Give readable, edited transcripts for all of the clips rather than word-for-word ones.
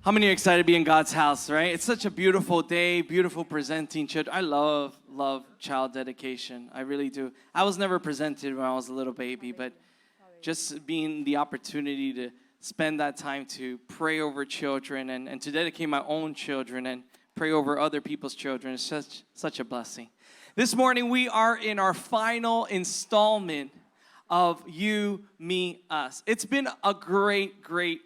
How many are excited to be in God's house, right? It's such a beautiful day, beautiful presenting children. I love child dedication. I really do. I was never presented when I was a little baby, but just being the opportunity to spend that time to pray over children and to dedicate my own children and pray over other people's children is such a blessing. This morning we are in our final installment of You, Me, Us. It's been a great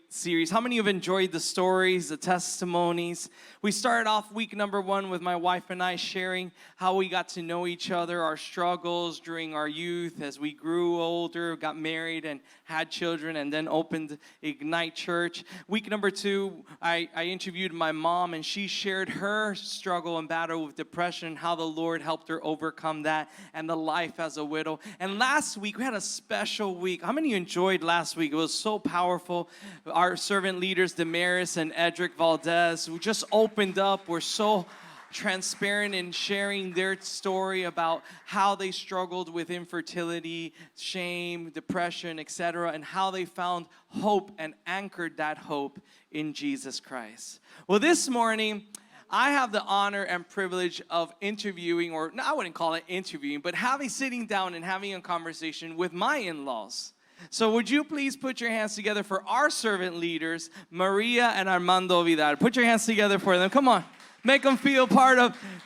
series. How many have enjoyed the stories, the testimonies? We started off week number 1 with my wife and I sharing how we got to know each other, our struggles during our youth as we grew older, got married and had children, and then opened Ignite Church. Week number 2, I interviewed my mom, and she shared her struggle and battle with depression, how the Lord helped her overcome that, and the life as a widow. And last week, we had a special week. How many enjoyed last week? It was so powerful. Our servant leaders, Damaris and Edric Valdez, who just opened up, were so transparent in sharing their story about how they struggled with infertility, shame, depression, etc., and how they found hope and anchored that hope in Jesus Christ. Well, this morning, I have the honor and privilege of interviewing, or no, I wouldn't call it interviewing, but sitting down and having a conversation with my in-laws. So would you please put your hands together for our servant leaders, Maria and Armando Vidal. Put your hands together for them. Come on. Make them feel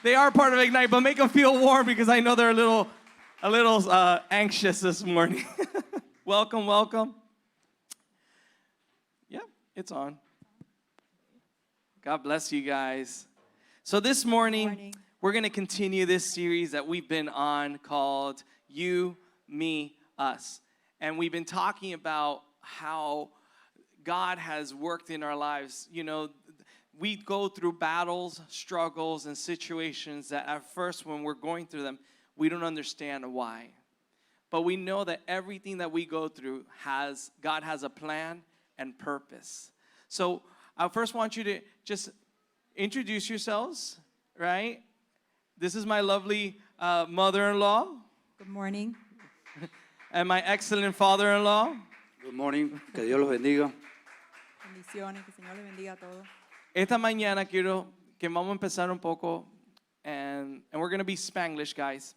they are part of Ignite, but make them feel warm because I know they're a little anxious this morning. Welcome. Yep, it's on. God bless you guys. So this morning, we're going to continue this series that we've been on called You, Me, Us. And we've been talking about how God has worked in our lives. You know, we go through battles, struggles, and situations that at first when we're going through them, we don't understand why. But we know that everything that we go through God has a plan and purpose. So I first want you to just introduce yourselves, right? This is my lovely mother-in-law. Good morning. And my excellent father-in-law. Good morning, que Dios los bendiga. Bendiciones, que el Señor les bendiga a todos. Esta mañana quiero que vamos a empezar un poco, and we're going to be Spanglish, guys.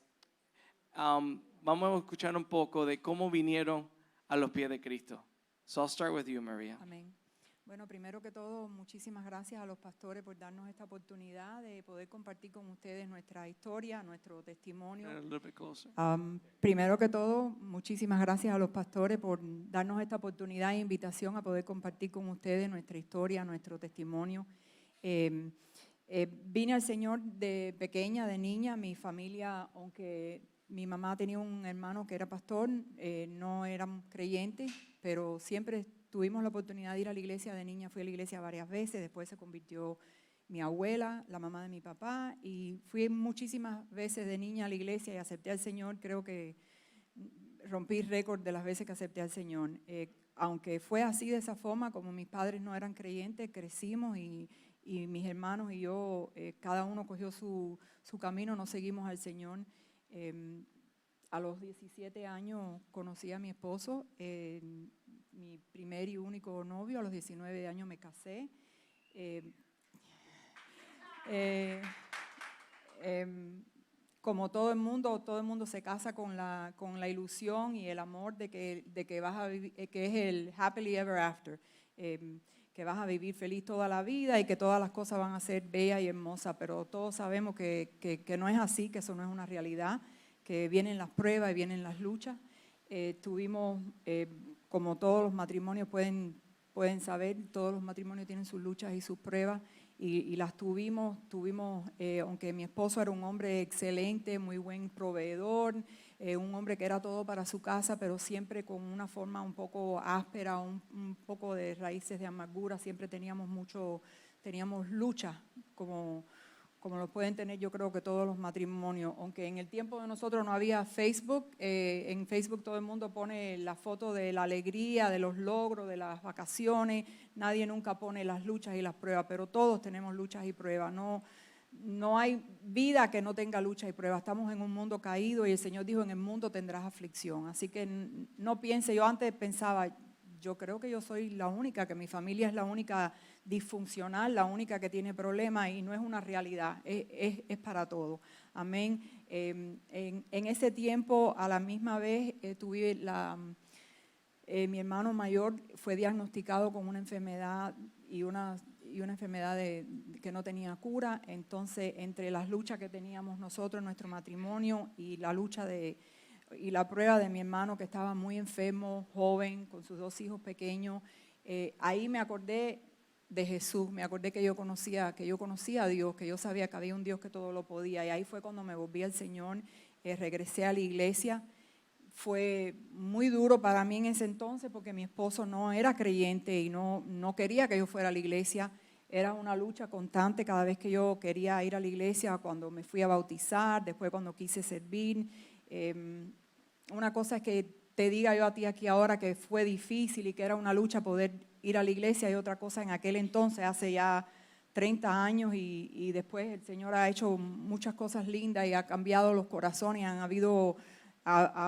Vamos a escuchar un poco de cómo vinieron a los pies de Cristo. So I'll start with you, Maria. Amén. Bueno, primero que todo, muchísimas gracias a los pastores por darnos esta oportunidad de poder compartir con ustedes nuestra historia, nuestro testimonio. A little bit closer. Primero que todo, muchísimas gracias a los pastores por darnos esta oportunidad e invitación a poder compartir con ustedes nuestra historia, nuestro testimonio. Vine al Señor de pequeña, de niña. Mi familia, aunque mi mamá tenía un hermano que era pastor, no eran creyentes, pero siempre tuvimos la oportunidad de ir a la iglesia de niña. Fui a la iglesia varias veces, después se convirtió mi abuela, la mamá de mi papá, y fui muchísimas veces de niña a la iglesia y acepté al Señor. Creo que rompí récord de las veces que acepté al Señor. Aunque fue así, de esa forma, como mis padres no eran creyentes, crecimos y mis hermanos y yo, cada uno cogió su camino, nos seguimos al Señor. A los 17 años conocí a mi esposo, mi primer y único novio. A los 19 años me casé. Como todo el mundo se casa con la ilusión y el amor de que vas a vivir, que es el happily ever after, que vas a vivir feliz toda la vida y que todas las cosas van a ser bellas y hermosas, pero todos sabemos que no es así, que eso no es una realidad, que vienen las pruebas y vienen las luchas. Tuvimos, como todos los matrimonios pueden saber, todos los matrimonios tienen sus luchas y sus pruebas, y las tuvimos, aunque mi esposo era un hombre excelente, muy buen proveedor, un hombre que era todo para su casa, pero siempre con una forma un poco áspera, un poco de raíces de amargura. Siempre teníamos luchas, como lo pueden tener, yo creo que todos los matrimonios. Aunque en el tiempo de nosotros no había Facebook, en Facebook todo el mundo pone la foto de la alegría, de los logros, de las vacaciones. Nadie nunca pone las luchas y las pruebas, pero todos tenemos luchas y pruebas. No hay vida que no tenga luchas y pruebas. Estamos en un mundo caído y el Señor dijo: en el mundo tendrás aflicción. Así que no piense, yo antes pensaba, yo creo que yo soy la única, que mi familia es la única disfuncional, la única que tiene problemas y no es una realidad, es para todo. Amén. En ese tiempo, a la misma vez, mi hermano mayor fue diagnosticado con una enfermedad y una enfermedad que no tenía cura. Entonces, entre las luchas que teníamos nosotros en nuestro matrimonio y la prueba de mi hermano, que estaba muy enfermo, joven, con sus 2 hijos pequeños, ahí me acordé de Jesús, me acordé que yo conocía a Dios, que yo sabía que había un Dios que todo lo podía, y ahí fue cuando me volví al Señor, regresé a la iglesia. Fue muy duro para mí en ese entonces porque mi esposo no era creyente y no quería que yo fuera a la iglesia. Era una lucha constante cada vez que yo quería ir a la iglesia, cuando me fui a bautizar, después cuando quise servir. Una cosa es que te diga yo a ti aquí ahora que fue difícil y que era una lucha poder ir a la iglesia, y otra cosa en aquel entonces, hace ya 30 años, y después el Señor ha hecho muchas cosas lindas y ha cambiado los corazones, ha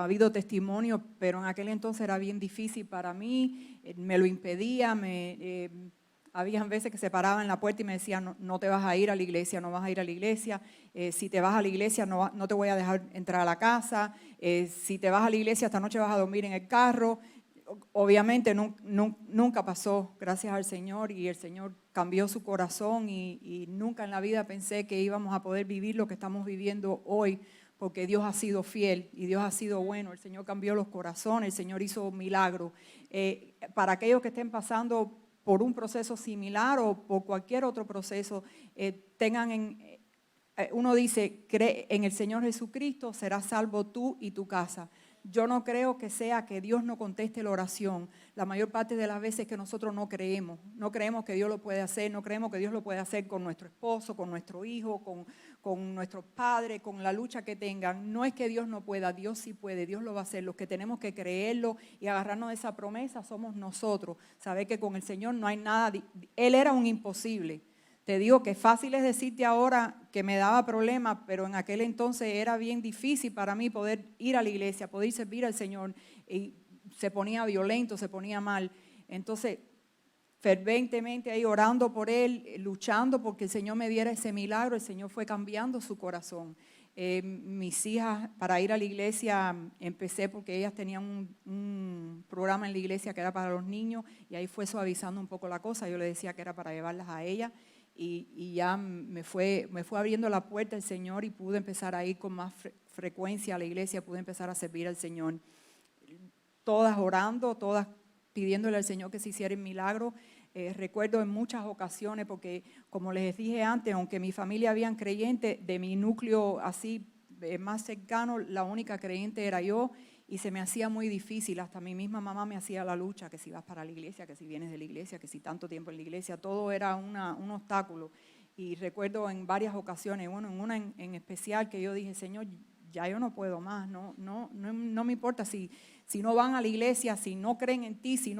habido testimonio, pero en aquel entonces era bien difícil para mí, me lo impedía, habían veces que se paraban en la puerta y me decían, no, no te vas a ir a la iglesia, no vas a ir a la iglesia, si te vas a la iglesia no te voy a dejar entrar a la casa, si te vas a la iglesia esta noche vas a dormir en el carro. Obviamente nunca pasó, gracias al Señor, y el Señor cambió su corazón y nunca en la vida pensé que íbamos a poder vivir lo que estamos viviendo hoy, porque Dios ha sido fiel y Dios ha sido bueno. El Señor cambió los corazones, el Señor hizo milagros. Para aquellos que estén pasando por un proceso similar o por cualquier otro proceso, uno dice, cree en el Señor Jesucristo, serás salvo tú y tu casa. Yo no creo que sea que Dios no conteste la oración. La mayor parte de las veces que nosotros no creemos que Dios lo puede hacer, no creemos que Dios lo puede hacer con nuestro esposo, con nuestro hijo, con nuestros padres, con la lucha que tengan. No es que Dios no pueda, Dios sí puede, Dios lo va a hacer. Los que tenemos que creerlo y agarrarnos de esa promesa somos nosotros. Saber que con el Señor no hay nada, Él era un imposible. Te digo que fácil es decirte ahora que me daba problemas, pero en aquel entonces era bien difícil para mí poder ir a la iglesia, poder servir al Señor, y se ponía violento, se ponía mal. Entonces, ferventemente ahí orando por él, luchando porque el Señor me diera ese milagro, el Señor fue cambiando su corazón. Mis hijas, para ir a la iglesia, empecé porque ellas tenían un programa en la iglesia que era para los niños, y ahí fue suavizando un poco la cosa. Yo le decía que era para llevarlas a ellas. Y ya me fue abriendo la puerta el Señor, y pude empezar a ir con más frecuencia a la iglesia, pude empezar a servir al Señor. Todas orando, todas pidiéndole al Señor que se hiciera el milagro. Recuerdo en muchas ocasiones, porque como les dije antes, aunque mi familia habían creyentes, de mi núcleo así más cercano, la única creyente era yo, y se me hacía muy difícil. Hasta mi misma mamá me hacía la lucha, que si vas para la iglesia, que si vienes de la iglesia, que si tanto tiempo en la iglesia, todo era un obstáculo. Y recuerdo en varias ocasiones, bueno, en una en especial, que yo dije, Señor, ya yo no puedo más, no me importa si no van a la iglesia, si no creen en ti, si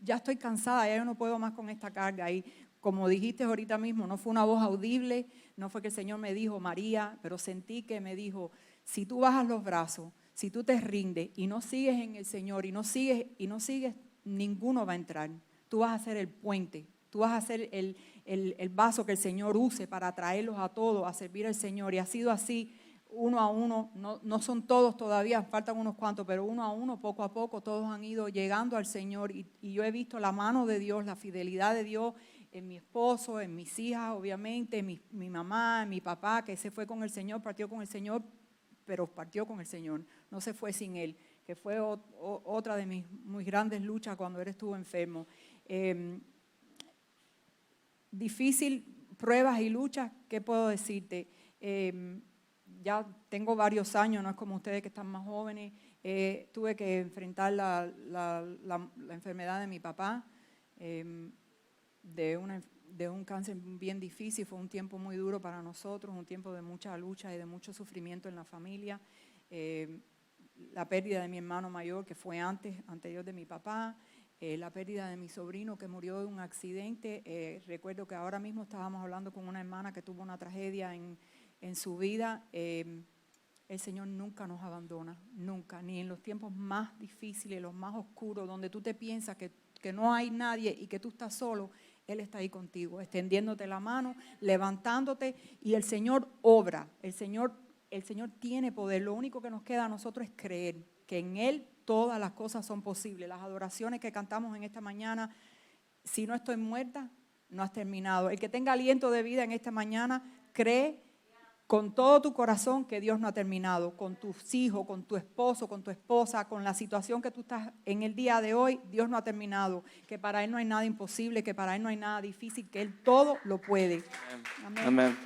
ya estoy cansada, ya yo no puedo más con esta carga. Y como dijiste ahorita mismo, no fue una voz audible, no fue que el Señor me dijo, María, pero sentí que me dijo, si tú bajas los brazos, si tú te rindes y no sigues en el Señor y no sigues, ninguno va a entrar. Tú vas a ser el puente, tú vas a ser el vaso que el Señor use para traerlos a todos a servir al Señor. Y ha sido así, uno a uno, no son todos todavía, faltan unos cuantos, pero uno a uno, poco a poco, todos han ido llegando al Señor, y yo he visto la mano de Dios, la fidelidad de Dios en mi esposo, en mis hijas, obviamente, en mi mamá, en mi papá, que se fue con el Señor, partió con el Señor, pero partió con el Señor, no se fue sin Él, que fue otra de mis muy grandes luchas cuando Él estuvo enfermo. Difícil, pruebas y luchas, ¿qué puedo decirte? Ya tengo varios años, no es como ustedes que están más jóvenes. Tuve que enfrentar la enfermedad de mi papá, de un cáncer bien difícil. Fue un tiempo muy duro para nosotros, un tiempo de mucha lucha y de mucho sufrimiento en la familia. La pérdida de mi hermano mayor, que fue anterior de mi papá. La pérdida de mi sobrino, que murió de un accidente. Recuerdo que ahora mismo estábamos hablando con una hermana que tuvo una tragedia en su vida. El Señor nunca nos abandona, nunca, ni en los tiempos más difíciles, los más oscuros, donde tú te piensas que no hay nadie y que tú estás solo. Él está ahí contigo, extendiéndote la mano, levantándote, y el Señor obra. El Señor tiene poder. Lo único que nos queda a nosotros es creer que en Él todas las cosas son posibles. Las adoraciones que cantamos en esta mañana, si no estoy muerta, no has terminado. El que tenga aliento de vida en esta mañana, cree con todo tu corazón que Dios no ha terminado. Con tus hijos, con tu esposo, con tu esposa, con la situación que tú estás en el día de hoy, Dios no ha terminado. Que para Él no hay nada imposible, que para Él no hay nada difícil, que Él todo lo puede. Amén. Amén.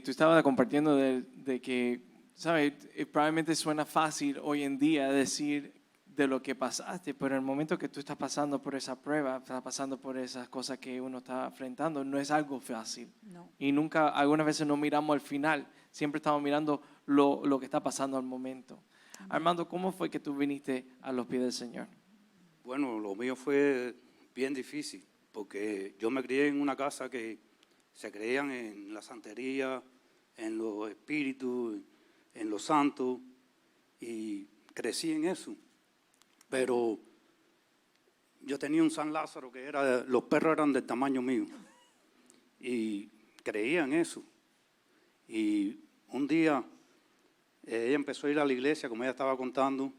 Tú estabas compartiendo de que, ¿sabes? Probablemente suena fácil hoy en día decir de lo que pasaste, pero en el momento que tú estás pasando por esa prueba, estás pasando por esas cosas que uno está enfrentando, no es algo fácil. No. Y nunca, algunas veces no miramos al final, siempre estamos mirando lo que está pasando al momento. Armando, ¿cómo fue que tú viniste a los pies del Señor? Bueno, lo mío fue bien difícil, porque yo me crié en una casa que se creían en la santería, en los espíritus, en los santos, y crecí en eso. Pero yo tenía un San Lázaro que los perros eran del tamaño mío, y creía en eso. Y un día ella empezó a ir a la iglesia, como ella estaba contando,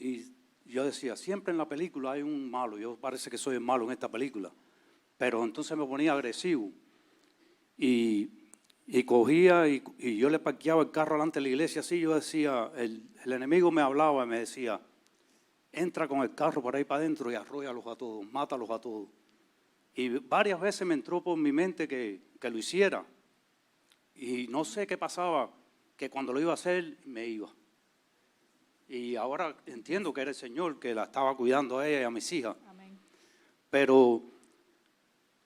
y yo decía, siempre en la película hay un malo, yo parece que soy el malo en esta película, pero entonces me ponía agresivo, y cogía y yo le parqueaba el carro delante de la iglesia, así yo decía, el enemigo me hablaba y me decía, entra con el carro por ahí para adentro y arróllalos a todos, mátalos a todos. Y varias veces me entró por mi mente que lo hiciera, y no sé qué pasaba, que cuando lo iba a hacer me iba. Y ahora entiendo que era el Señor que la estaba cuidando a ella y a mis hijas. Amén. Pero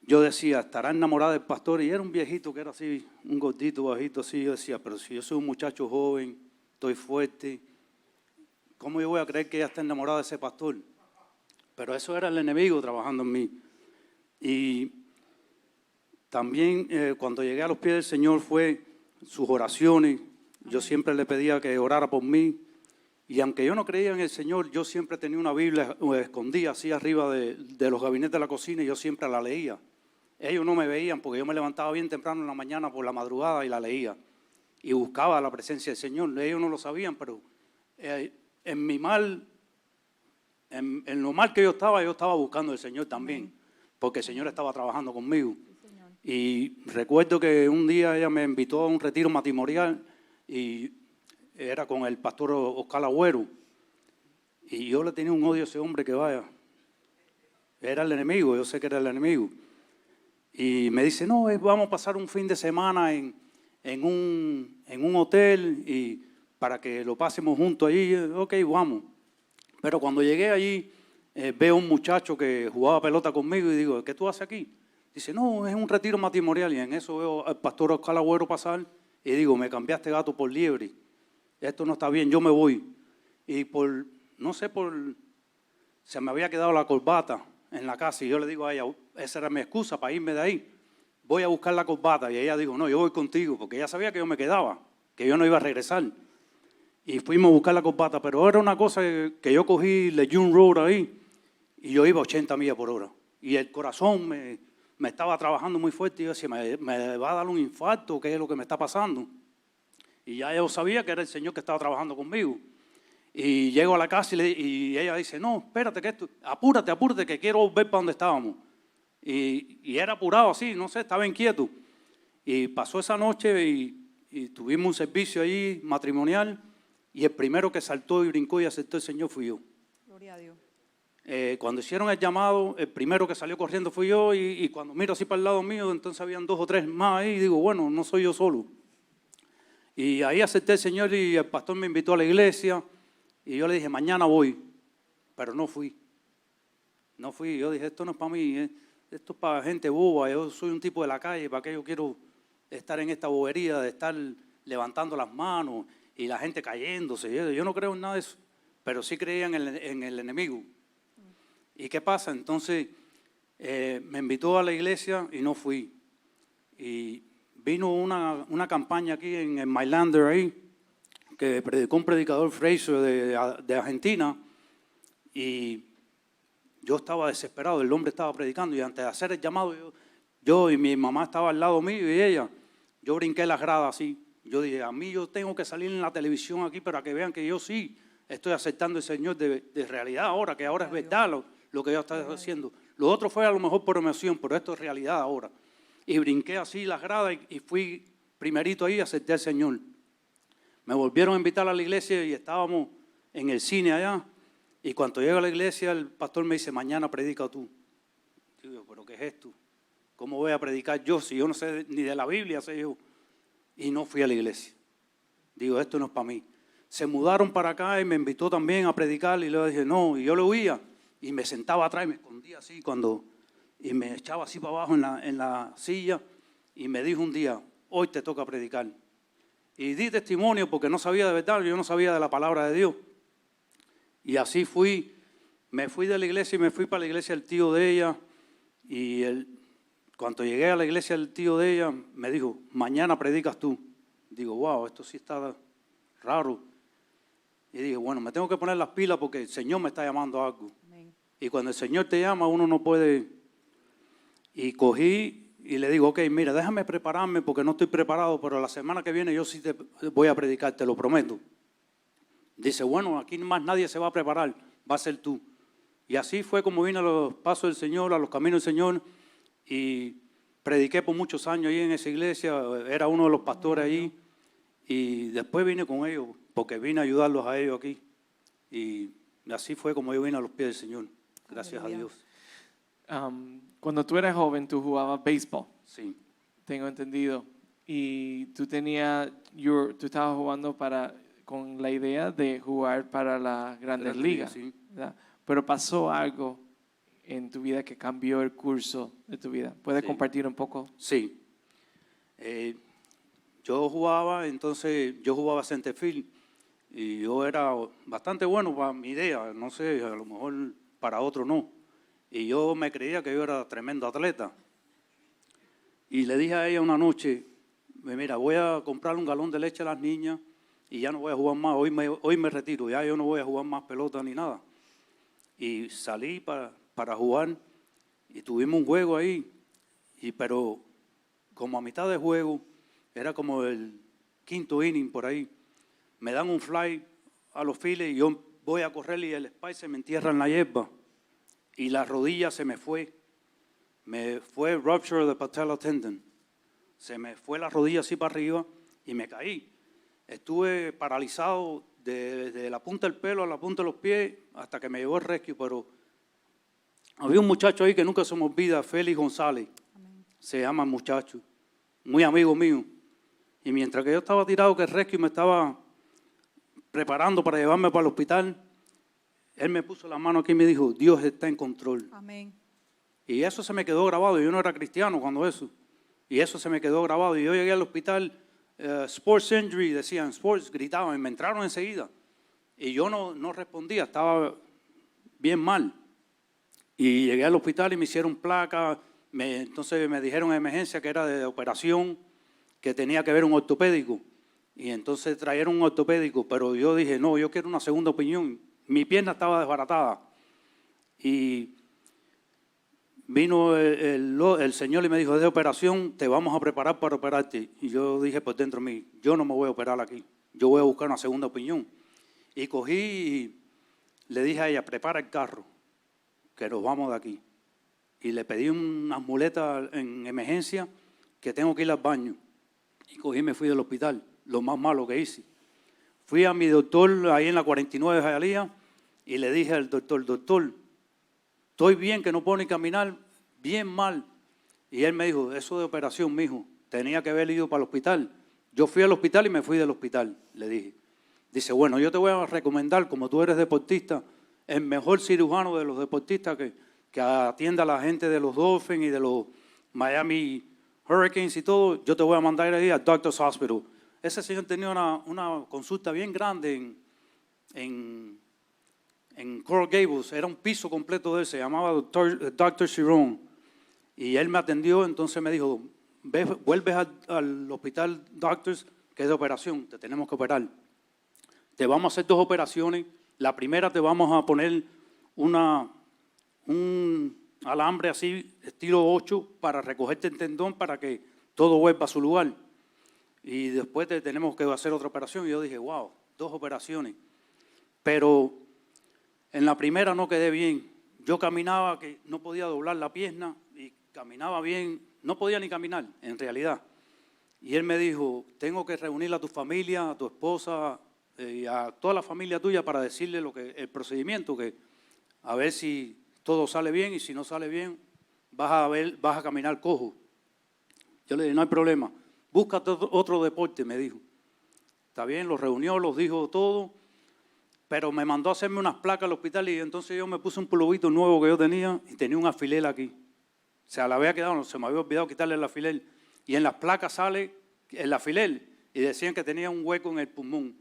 yo decía, estará enamorada del pastor, y era un viejito que era así, un gordito, bajito así. Yo decía, pero si yo soy un muchacho joven, estoy fuerte, ¿cómo yo voy a creer que ella está enamorada de ese pastor? Pero eso era el enemigo trabajando en mí. Y también cuando llegué a los pies del Señor fue sus oraciones. Yo siempre le pedía que orara por mí. Y aunque yo no creía en el Señor, yo siempre tenía una Biblia escondida así arriba de los gabinetes de la cocina, y yo siempre la leía. Ellos no me veían porque yo me levantaba bien temprano en la mañana por la madrugada y la leía. Y buscaba la presencia del Señor. Ellos no lo sabían, pero en mi mal, en lo mal que yo estaba buscando al Señor también, porque el Señor estaba trabajando conmigo. Sí, Señor. Y recuerdo que un día ella me invitó a un retiro matrimonial y era con el pastor Oscar Agüero. Y yo le tenía un odio a ese hombre que vaya. Era el enemigo, yo sé que era el enemigo. Y me dice, no, vamos a pasar un fin de semana en un hotel y para que lo pasemos juntos allí. Ok, vamos. Pero cuando llegué allí, veo un muchacho que jugaba pelota conmigo y digo, ¿qué tú haces aquí? Dice, no, es un retiro matrimonial. Y en eso veo al pastor Oscar Agüero pasar y digo, me cambiaste gato por liebre. Esto no está bien, yo me voy. Y se me había quedado la corbata en la casa y yo le digo a ella, esa era mi excusa para irme de ahí. Voy a buscar la corbata. Y ella dijo, no, yo voy contigo, porque ella sabía que yo me quedaba, que yo no iba a regresar. Y fuimos a buscar la corbata, pero era una cosa que yo cogí Lejeune Road ahí y yo iba a 80 millas por hora. Y el corazón me estaba trabajando muy fuerte y yo decía, me va a dar un infarto, ¿qué es lo que me está pasando? Y ya yo sabía que era el Señor que estaba trabajando conmigo. Y llego a la casa y ella dice, no, espérate, apúrate, que quiero ver para dónde estábamos. Y era apurado así, no sé, estaba inquieto. Y pasó esa noche y tuvimos un servicio allí matrimonial y el primero que saltó y brincó y aceptó el Señor fui yo. Gloria a Dios. Cuando hicieron el llamado, el primero que salió corriendo fui yo y cuando miro así para el lado mío, entonces habían 2 o 3 más ahí y digo, bueno, no soy yo solo. Y ahí acepté al Señor y el pastor me invitó a la iglesia y yo le dije, mañana voy, pero no fui. No fui, yo dije, esto no es para mí, esto es para gente boba, yo soy un tipo de la calle, ¿para qué yo quiero estar en esta bobería de estar levantando las manos y la gente cayéndose? Yo no creo en nada de eso, pero sí creía en el enemigo. ¿Y qué pasa? Entonces me invitó a la iglesia y no fui. Y vino una campaña aquí en Mylander ahí, que predicó un predicador Fraser de Argentina, y yo estaba desesperado, el hombre estaba predicando, y antes de hacer el llamado, yo y mi mamá estaba al lado mío y ella, yo brinqué las gradas así. Yo dije, a mí yo tengo que salir en la televisión aquí para que vean que yo sí estoy aceptando al Señor de realidad ahora, que ahora es verdad lo que yo estoy haciendo. Lo otro fue a lo mejor por emoción, pero esto es realidad ahora. Y brinqué así las gradas y fui primerito ahí y acepté al Señor. Me volvieron a invitar a la iglesia y estábamos en el cine allá. Y cuando llego a la iglesia, el pastor me dice, mañana predica tú. Digo, ¿pero qué es esto? ¿Cómo voy a predicar yo si yo no sé ni de la Biblia, sé yo? Y no fui a la iglesia. Digo, esto no es para mí. Se mudaron para acá y me invitó también a predicar y le dije, no, y yo lo oía. Y me sentaba atrás y me escondía así y me echaba así para abajo en la silla y me dijo un día, hoy te toca predicar. Y di testimonio porque no sabía de verdad, yo no sabía de la palabra de Dios. Y así me fui de la iglesia y me fui para la iglesia del tío de ella. Y cuando llegué a la iglesia del tío de ella, me dijo, mañana predicas tú. Digo, wow, esto sí está raro. Y dije, bueno, me tengo que poner las pilas porque el Señor me está llamando a algo. Amén. Y cuando el Señor te llama, uno no puede. Y cogí y le digo, ok, mira, déjame prepararme porque no estoy preparado, pero la semana que viene yo sí te voy a predicar, te lo prometo. Dice, bueno, aquí más nadie se va a preparar, va a ser tú. Y así fue como vine a los pasos del Señor, a los caminos del Señor, y prediqué por muchos años ahí en esa iglesia, era uno de los pastores ahí, y después vine con ellos, porque vine a ayudarlos a ellos aquí. Y así fue como yo vine a los pies del Señor, gracias a Aleluya. Dios. Cuando tú eras joven, tú jugabas béisbol, Sí, tengo entendido. Y tú estabas jugando con la idea de jugar para las grandes ligas, sí. ¿verdad? Pero pasó algo en tu vida que cambió el curso de tu vida. ¿Puedes Sí. compartir un poco? Sí. Yo jugaba centerfield y yo era bastante bueno para mi idea, no sé, a lo mejor para otro no. Y yo me creía que yo era tremendo atleta. Y le dije a ella una noche, mira, voy a comprar un galón de leche a las niñas y ya no voy a jugar más, hoy me retiro, ya yo no voy a jugar más pelota ni nada. Y salí para jugar y tuvimos un juego ahí, pero como a mitad de juego, era como el quinto inning por ahí, me dan un fly a los files y yo voy a correr y el spike se me entierra en la hierba y la rodilla se me fue rupture of the patella tendon, se me fue la rodilla así para arriba y me caí. Estuve paralizado desde la punta del pelo a la punta de los pies hasta que me llevó el rescue, pero había un muchacho ahí que nunca se me olvida, Félix González, Amén. se llama el muchacho, muy amigo mío. Y mientras que yo estaba tirado, que el rescue me estaba preparando para llevarme para el hospital, él me puso la mano aquí y me dijo, Dios está en control. Amén. Y eso se me quedó grabado, yo no era cristiano cuando eso. Y eso se me quedó grabado. Y yo llegué al hospital, sports injury, decían, sports, gritaban, y me entraron enseguida. Y yo no respondía, estaba bien mal. Y llegué al hospital y me hicieron placa, entonces me dijeron en emergencia que era de operación, que tenía que ver un ortopédico. Y entonces trajeron un ortopédico, pero yo dije, no, yo quiero una segunda opinión. Mi pierna estaba desbaratada. Y vino el Señor y me dijo, de operación, te vamos a preparar para operarte. Y yo dije por dentro de mí, yo no me voy a operar aquí, yo voy a buscar una segunda opinión. Y cogí y le dije a ella, prepara el carro, que nos vamos de aquí. Y le pedí unas muletas en emergencia, que tengo que ir al baño. Y cogí y me fui del hospital, lo más malo que hice. Fui a mi doctor ahí en la 49 de Hialeah y le dije al doctor, estoy bien que no puedo ni caminar, bien mal. Y él me dijo, eso de operación, mijo, tenía que haber ido para el hospital. Yo fui al hospital y me fui del hospital, le dije. Dice, bueno, yo te voy a recomendar, como tú eres deportista, el mejor cirujano de los deportistas que atienda a la gente de los Dolphins y de los Miami Hurricanes y todo, yo te voy a mandar ahí al Doctor's Hospital. Ese señor tenía una consulta bien grande en Coral Gables, era un piso completo de él, se llamaba Dr. Chiron. Y él me atendió, entonces me dijo, vuelves al hospital Doctors, que es de operación, te tenemos que operar. Te vamos a hacer 2 operaciones. La primera te vamos a poner un alambre así, estilo 8, para recogerte el tendón para que todo vuelva a su lugar. Y después te tenemos que hacer otra operación. Y yo dije, wow, 2 operaciones. Pero en la primera no quedé bien. Yo caminaba que no podía doblar la pierna y caminaba bien, no podía ni caminar en realidad. Y él me dijo, tengo que reunir a tu familia, a tu esposa y a toda la familia tuya para decirle el procedimiento, que a ver si todo sale bien y si no sale bien vas a caminar cojo. Yo le dije, no hay problema, búscate otro deporte, me dijo. Está bien, los reunió, los dijo todo. Pero me mandó a hacerme unas placas al hospital y entonces yo me puse un pulovito nuevo que yo tenía y tenía un alfiler aquí. O sea, la había quedado, se me había olvidado quitarle el alfiler. Y en las placas sale el alfiler y decían que tenía un hueco en el pulmón.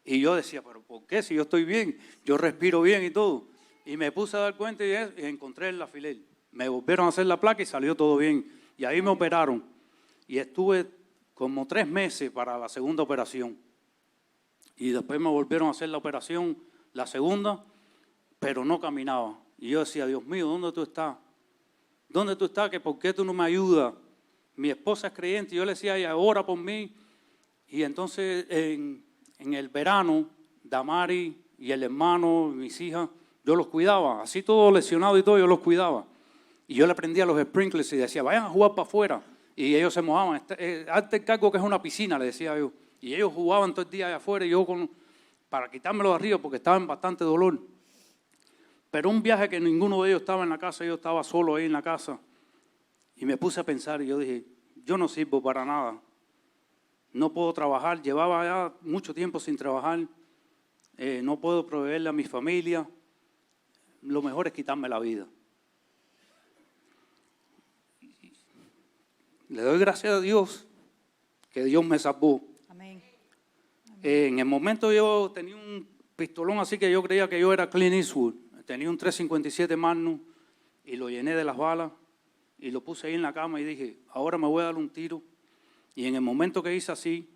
Y yo decía, ¿pero por qué? Si yo estoy bien, yo respiro bien y todo. Y me puse a dar cuenta y encontré el alfiler. Me volvieron a hacer la placa y salió todo bien. Y ahí me operaron. Y estuve como 3 meses para la segunda operación. Y después me volvieron a hacer la operación, la segunda, pero no caminaba. Y yo decía, Dios mío, ¿dónde tú estás? ¿Dónde tú estás? ¿Por qué tú no me ayudas? Mi esposa es creyente y yo le decía, ella ora por mí. Y entonces en el verano, Damari y el hermano, mis hijas, yo los cuidaba. Así todo lesionado y todo, yo los cuidaba. Y yo le prendía los sprinklers y decía, vayan a jugar para afuera. Y ellos se mojaban. Hazte el cargo que es una piscina, le decía yo. Y ellos jugaban todo el día allá afuera y yo para quitármelo de arriba porque estaba en bastante dolor. Pero un viaje que ninguno de ellos estaba en la casa, yo estaba solo ahí en la casa. Y me puse a pensar y yo dije, yo no sirvo para nada. No puedo trabajar, llevaba ya mucho tiempo sin trabajar. No puedo proveerle a mi familia. Lo mejor es quitarme la vida. Le doy gracias a Dios que Dios me salvó. Amén. En el momento yo tenía un pistolón así que yo creía que yo era Clint Eastwood. Tenía un 357 Magnum y lo llené de las balas y lo puse ahí en la cama y dije, ahora me voy a dar un tiro. Y en el momento que hice así,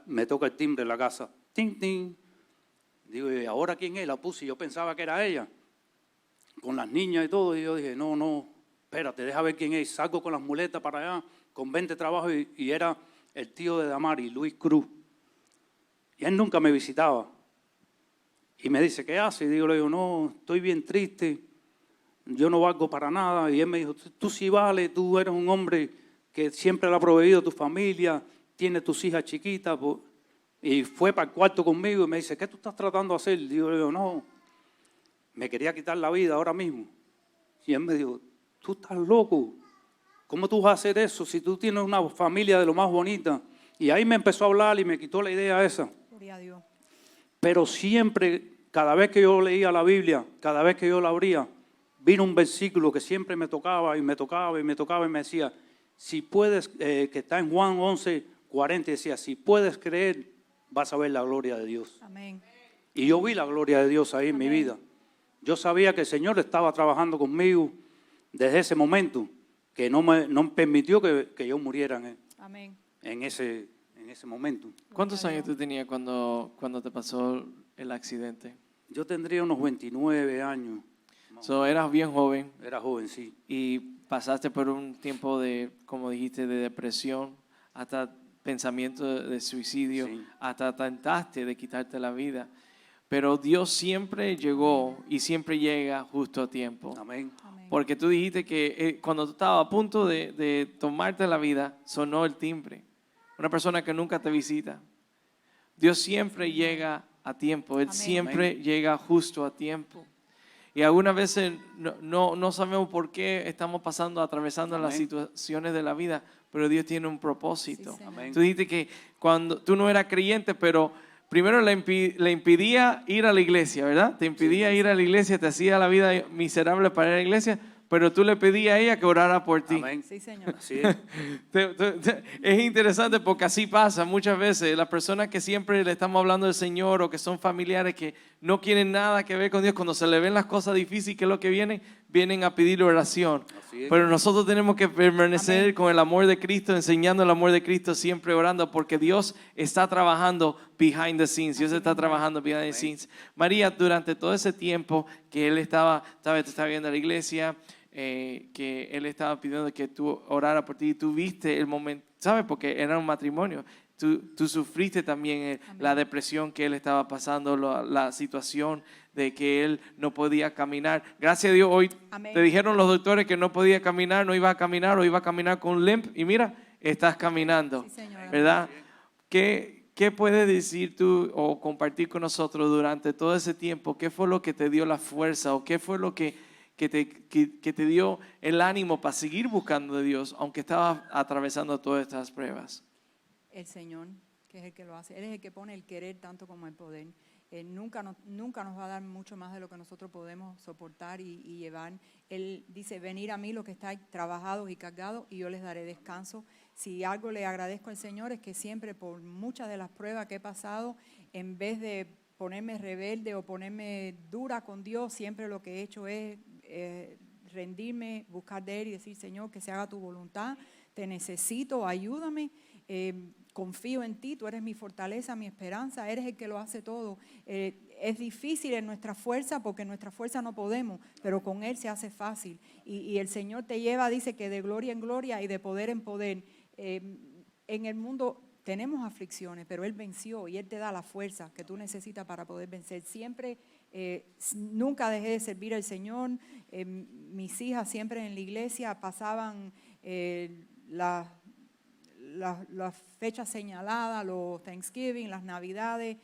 me toca el timbre de la casa. Ting, ting. Digo, ¿y ahora quién es? La puse y yo pensaba que era ella, con las niñas y todo. Y yo dije, no, espérate, deja ver quién es. Salgo con las muletas para allá, con 20 trabajos y era el tío de Damari, Luis Cruz. Y él nunca me visitaba. Y me dice, ¿qué hace? Y digo, le digo, no, estoy bien triste, yo no valgo para nada. Y él me dijo, tú sí vales, tú eres un hombre que siempre le ha proveído a tu familia, tienes tus hijas chiquitas. Y fue para el cuarto conmigo y me dice, ¿qué tú estás tratando de hacer? Digo, le digo, no, me quería quitar la vida ahora mismo. Y él me dijo, tú estás loco, ¿cómo tú vas a hacer eso si tú tienes una familia de lo más bonita? Y ahí me empezó a hablar y me quitó la idea esa. Gloria a Dios. Pero siempre, cada vez que yo leía la Biblia, cada vez que yo la abría, vino un versículo que siempre me tocaba y me tocaba y me tocaba y me decía, si puedes, que está en Juan 11:40, decía, si puedes creer, vas a ver la gloria de Dios. Amén. Y yo vi la gloria de Dios ahí en mi Amén. vida. Yo sabía que el Señor estaba trabajando conmigo desde ese momento, que no me permitió que yo muriera Amén. en ese momento. ¿Cuántos Gloria a años tú tenías cuando te pasó el accidente? Yo tendría unos 29 años. So, eras bien joven Era joven, sí. y pasaste por un tiempo de, como dijiste, de depresión, hasta pensamiento de suicidio, Sí. hasta tentaste de quitarte la vida. Pero Dios siempre llegó y siempre llega justo a tiempo. Amén. Amén. Porque tú dijiste que cuando tú estabas a punto de tomarte la vida, sonó el timbre. Una persona que nunca te visita. Dios siempre llega a tiempo. Él Amén. siempre Amén. llega justo a tiempo. Y algunas veces no sabemos por qué estamos atravesando las Amén. situaciones de la vida, pero Dios tiene un propósito. Sí, Señor. Amén. Tú dijiste que cuando tú no eras creyente, pero primero le impidía ir a la iglesia, ¿verdad? Te impidía ir a la iglesia, te hacía la vida miserable para ir a la iglesia, pero tú le pedías a ella que orara por ti. Amén. Sí, Señor. Así es. Es interesante porque así pasa muchas veces. Las personas que siempre le estamos hablando del Señor o que son familiares que no quieren nada que ver con Dios, cuando se le ven las cosas difíciles, que es lo que viene, vienen a pedir oración. Así es. Pero nosotros tenemos que permanecer Amén. con el amor de Cristo, enseñando el amor de Cristo, siempre orando, porque Dios está trabajando behind the scenes. Dios Así está mismo es. trabajando behind the scenes. María, durante todo ese tiempo que Él estaba viendo a la iglesia, que Él estaba pidiendo que tú orara por ti, tú viste el momento, ¿sabes? Porque era un matrimonio. Tú sufriste también la depresión que él estaba pasando, la situación de que él no podía caminar. Gracias a Dios, hoy Amén. te dijeron los doctores que no podía caminar, no iba a caminar o iba a caminar con un limp. Y mira, estás caminando, Sí, Señor. ¿verdad? ¿Qué puedes decir tú o compartir con nosotros durante todo ese tiempo? ¿Qué fue lo que te dio la fuerza o qué fue lo que te dio el ánimo para seguir buscando de Dios, aunque estabas atravesando todas estas pruebas? El Señor, que es el que lo hace. Él es el que pone el querer tanto como el poder. Él nunca nos va a dar mucho más de lo que nosotros podemos soportar y llevar. Él dice, venir a mí los que estáis trabajados y cargados y yo les daré descanso. Si algo le agradezco al Señor es que siempre por muchas de las pruebas que he pasado, en vez de ponerme rebelde o ponerme dura con Dios, siempre lo que he hecho es rendirme, buscar de Él y decir, Señor, que se haga tu voluntad, te necesito, ayúdame. Confío en ti, tú eres mi fortaleza, mi esperanza, eres el que lo hace todo. Es difícil en nuestra fuerza porque en nuestra fuerza no podemos, pero con Él se hace fácil. Y el Señor te lleva, dice que de gloria en gloria y de poder en poder. En el mundo tenemos aflicciones, pero Él venció y Él te da la fuerza que tú necesitas para poder vencer. Siempre, nunca dejé de servir al Señor. Mis hijas siempre en la iglesia pasaban las fechas señaladas, los Thanksgiving, las Navidades,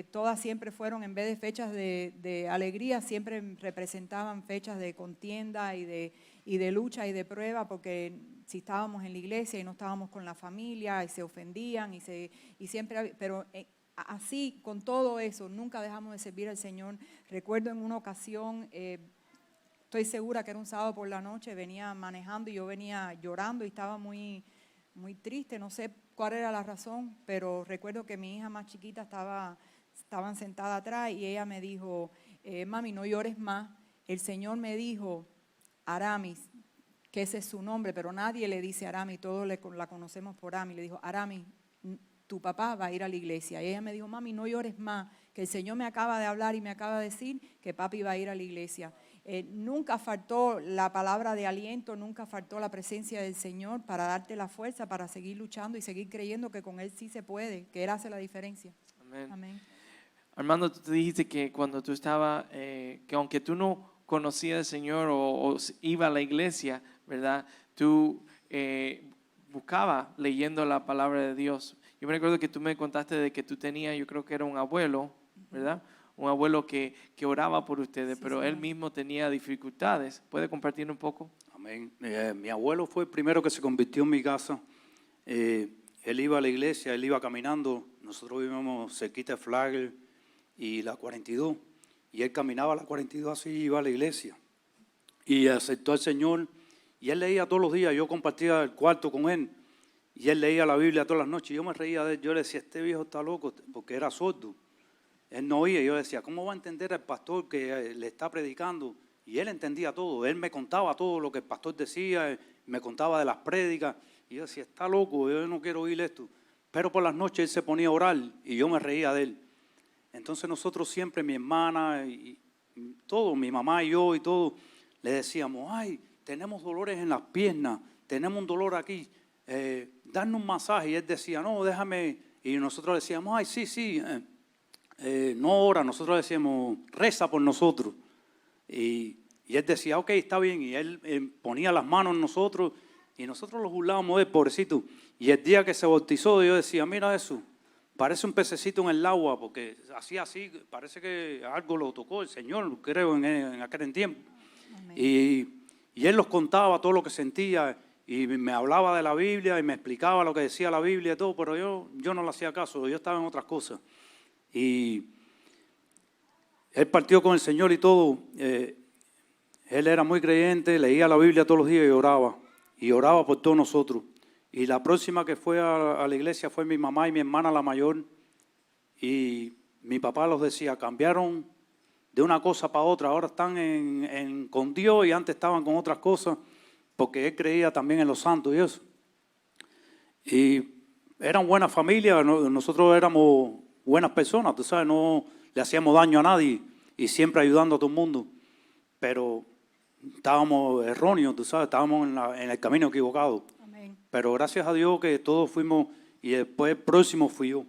todas siempre fueron, en vez de fechas de alegría, siempre representaban fechas de contienda y de lucha y de prueba, porque si estábamos en la iglesia y no estábamos con la familia y se ofendían y siempre, pero así, con todo eso, nunca dejamos de servir al Señor. Recuerdo en una ocasión, estoy segura que era un sábado por la noche, venía manejando y yo venía llorando y estaba muy triste, no sé cuál era la razón, pero recuerdo que mi hija más chiquita estaban sentada atrás y ella me dijo, mami, no llores más. El Señor me dijo, Aramis, que ese es su nombre, pero nadie le dice Aramis, todos la conocemos por Aramis. Le dijo, Aramis, tu papá va a ir a la iglesia. Y ella me dijo, mami, no llores más, que el Señor me acaba de hablar y me acaba de decir que papi va a ir a la iglesia. Nunca faltó la palabra de aliento, nunca faltó la presencia del Señor para darte la fuerza para seguir luchando y seguir creyendo que con Él sí se puede, que Él hace la diferencia. Amén. Amén. Armando, tú te dijiste que cuando tú estabas, que aunque tú no conocías al Señor o iba a la iglesia, ¿verdad? Tú buscabas leyendo la palabra de Dios. Yo me recuerdo que tú me contaste de que tú tenías, yo creo que era un abuelo, ¿verdad? Un abuelo que oraba por ustedes, Sí, pero señor. él mismo tenía dificultades. ¿Puede compartir un poco? Amén. Mi abuelo fue el primero que se convirtió en mi casa. Él iba a la iglesia, él iba caminando. Nosotros vivíamos cerquita de Flagler y la 42. Y él caminaba a la 42 así y iba a la iglesia. Y aceptó al Señor. Y él leía todos los días. Yo compartía el cuarto con él. Y él leía la Biblia todas las noches. Yo me reía de él. Yo le decía, este viejo está loco, porque era sordo. Él no oía. Yo decía, ¿cómo va a entender el pastor que le está predicando? Y él entendía todo. Él me contaba todo lo que el pastor decía, me contaba de las prédicas. Y yo decía, está loco, yo no quiero oír esto. Pero por las noches él se ponía a orar y yo me reía de él. Entonces nosotros siempre, mi hermana y todo, mi mamá y yo y todo, le decíamos, ay, tenemos dolores en las piernas, tenemos un dolor aquí, darnos un masaje. Y él decía, no, déjame. Y nosotros le decíamos, ay, sí, no ora. Nosotros le decíamos, reza por nosotros. Y él decía, ok, está bien. Y él ponía las manos en nosotros y nosotros lo burlábamos de él, pobrecito. Y el día que se bautizó, yo decía, mira eso, parece un pececito en el agua, porque hacía así, parece que algo lo tocó el Señor, creo, en aquel tiempo. Amén. Y él los contaba todo lo que sentía y me hablaba de la Biblia y me explicaba lo que decía la Biblia y todo, pero yo no le hacía caso, yo estaba en otras cosas. Y él partió con el Señor y todo. Él era muy creyente, leía la Biblia todos los días y oraba por todos nosotros. Y la próxima que fue a la iglesia fue mi mamá y mi hermana la mayor. Y mi papá los decía, cambiaron de una cosa para otra. Ahora están con Dios y antes estaban con otras cosas, porque él creía también en los santos y eso. Y eran buenas familias, nosotros éramos buenas personas, tú sabes, no le hacíamos daño a nadie y siempre ayudando a todo el mundo. Pero estábamos erróneos, tú sabes, estábamos en el camino equivocado. Amén. Pero gracias a Dios que todos fuimos, y después el próximo fui yo.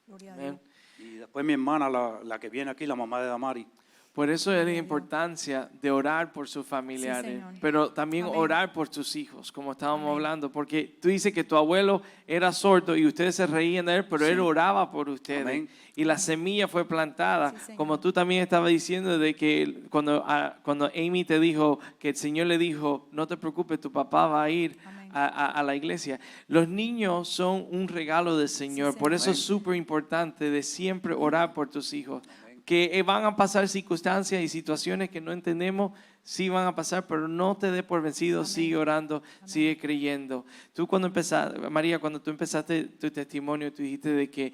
Gloria a Amén. Dios. Y después mi hermana, la que viene aquí, la mamá de Damari. Por eso es la importancia de orar por sus familiares, Señor. pero también Amén. orar por tus hijos, como estábamos Amén. hablando, porque tú dices que tu abuelo era sordo y ustedes se reían de él, pero Sí. él oraba por ustedes. Amén. Y la semilla fue plantada, Sí, Señor. como tú también estabas diciendo de que cuando Amy te dijo que el Señor le dijo, no te preocupes, tu papá va a ir Amén. a la iglesia. Los niños son un regalo del Señor, Sí, por eso Señor. es súper importante de siempre orar por tus hijos. Que van a pasar circunstancias y situaciones que no entendemos, sí van a pasar, pero no te dé por vencido, Amén. sigue orando, sigue creyendo. Tú cuando empezaste, María, cuando tú empezaste tu testimonio, tú dijiste de que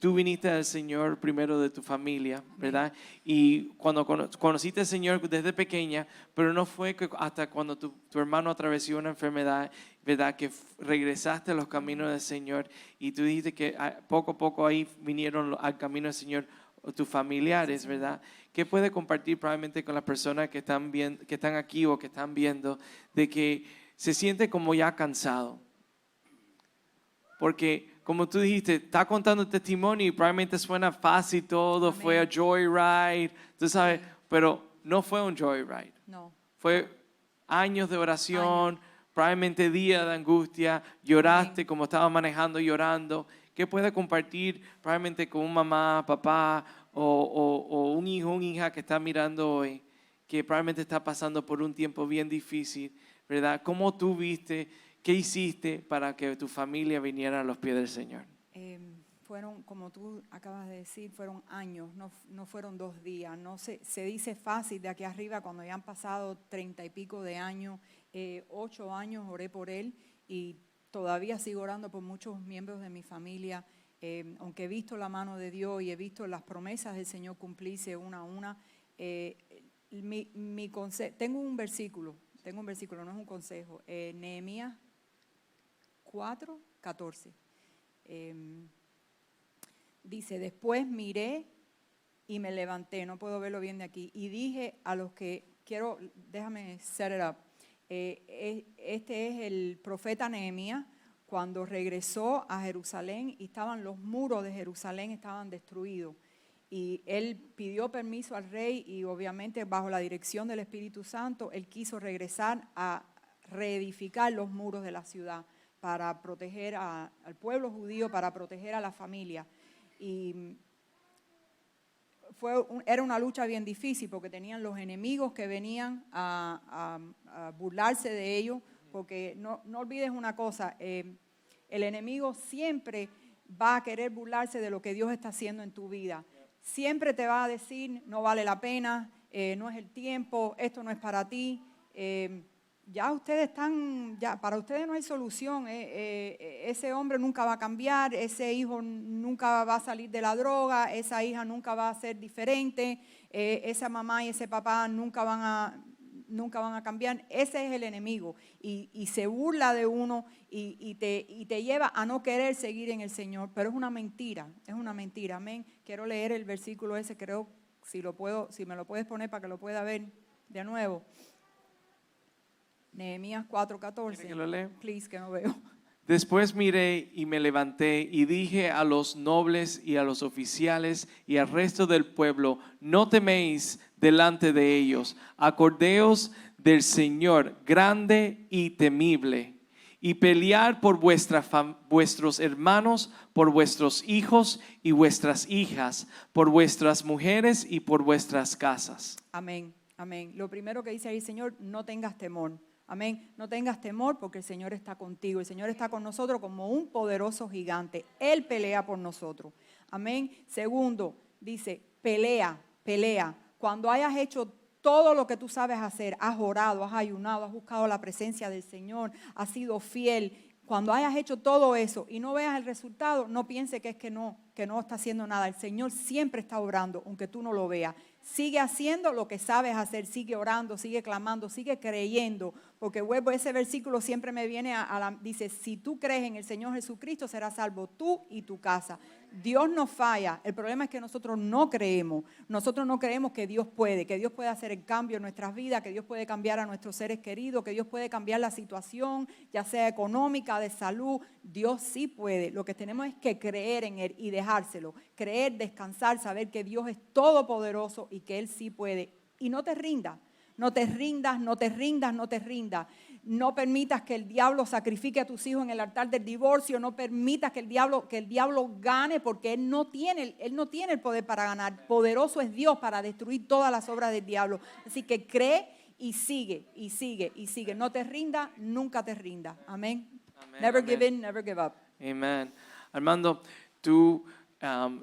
tú viniste al Señor primero de tu familia, ¿verdad? Y cuando conociste al Señor desde pequeña, pero no fue que hasta cuando tu hermano atravesó una enfermedad, ¿verdad? Que regresaste a los caminos del Señor y tú dijiste que poco a poco ahí vinieron al camino del Señor o tus familiares, ¿verdad? ¿Qué puede compartir probablemente con las personas que están aquí o que están viendo de que se siente como ya cansado? Porque como tú dijiste, está contando testimonio y probablemente suena fácil todo, Amén. fue a joyride, tú sabes, Amén. pero no fue un joyride. No. Fue años de oración, probablemente días de angustia, lloraste Amén. como estabas manejando, llorando. ¿Qué puede compartir probablemente con un mamá, papá o un hijo, una hija que está mirando hoy, que probablemente está pasando por un tiempo bien difícil, ¿verdad? ¿Cómo tú viste, qué hiciste para que tu familia viniera a los pies del Señor? Fueron, como tú acabas de decir, fueron años, no fueron 2 días. No se dice fácil de aquí arriba cuando ya han pasado 30 y pico de años, 8 años oré por él y todavía sigo orando por muchos miembros de mi familia. Aunque he visto la mano de Dios y he visto las promesas del Señor cumplirse una a una, tengo un versículo, no es un consejo, Nehemías 4:14. Dice, después miré y me levanté, no puedo verlo bien de aquí, y dije a los que, déjame set it up, este es el profeta Nehemías cuando regresó a Jerusalén y los muros de Jerusalén estaban destruidos. Y él pidió permiso al rey y obviamente bajo la dirección del Espíritu Santo, él quiso regresar a reedificar los muros de la ciudad para proteger al pueblo judío, para proteger a la familia. Y era una lucha bien difícil porque tenían los enemigos que venían a burlarse de ellos, porque no olvides una cosa, el enemigo siempre va a querer burlarse de lo que Dios está haciendo en tu vida. Siempre te va a decir, no vale la pena, no es el tiempo, esto no es para ti. Para ustedes no hay solución, ese hombre nunca va a cambiar, ese hijo nunca va a salir de la droga, esa hija nunca va a ser diferente, esa mamá y ese papá nunca van a cambiar. Ese es el enemigo y se burla de uno y te lleva a no querer seguir en el Señor, pero es una mentira, amén. Quiero leer el versículo ese, creo, si me lo puedes poner para que lo pueda ver de nuevo. Nehemías 4:14. ¿Quiere que lo lea? Please, que no veo. Después miré y me levanté y dije a los nobles y a los oficiales y al resto del pueblo, no teméis delante de ellos, acordeos del Señor grande y temible, y pelear por vuestros hermanos, por vuestros hijos y vuestras hijas, por vuestras mujeres y por vuestras casas. Amén, amén. Lo primero que dice ahí, Señor, no tengas temor. Amén. No tengas temor porque el Señor está contigo. El Señor está con nosotros como un poderoso gigante. Él pelea por nosotros. Amén. Segundo, dice, pelea. Cuando hayas hecho todo lo que tú sabes hacer, has orado, has ayunado, has buscado la presencia del Señor, has sido fiel, Cuando hayas hecho todo eso y no veas el resultado, no piense que es que no está haciendo nada. El Señor siempre está obrando, aunque tú no lo veas. Sigue haciendo lo que sabes hacer, sigue orando, sigue clamando, sigue creyendo. Porque vuelvo, ese versículo siempre me viene dice, si tú crees en el Señor Jesucristo, serás salvo tú y tu casa. Dios no falla. El problema es que nosotros no creemos. Nosotros no creemos que Dios puede hacer el cambio en nuestras vidas, que Dios puede cambiar a nuestros seres queridos, que Dios puede cambiar la situación, ya sea económica, de salud. Dios sí puede. Lo que tenemos es que creer en Él y dejárselo. Creer, descansar, saber que Dios es todopoderoso y que Él sí puede. Y no te rindas. No te rindas, no te rindas, no te rindas. No permitas que el diablo sacrifique a tus hijos en el altar del divorcio. No permitas que el diablo gane, porque él no tiene el poder para ganar. Poderoso es Dios para destruir todas las obras del diablo. Así que cree y sigue, y sigue, y sigue. No te rindas, nunca te rindas. Amén. Amén, Never amén. give in, never give up. Amen. Armando,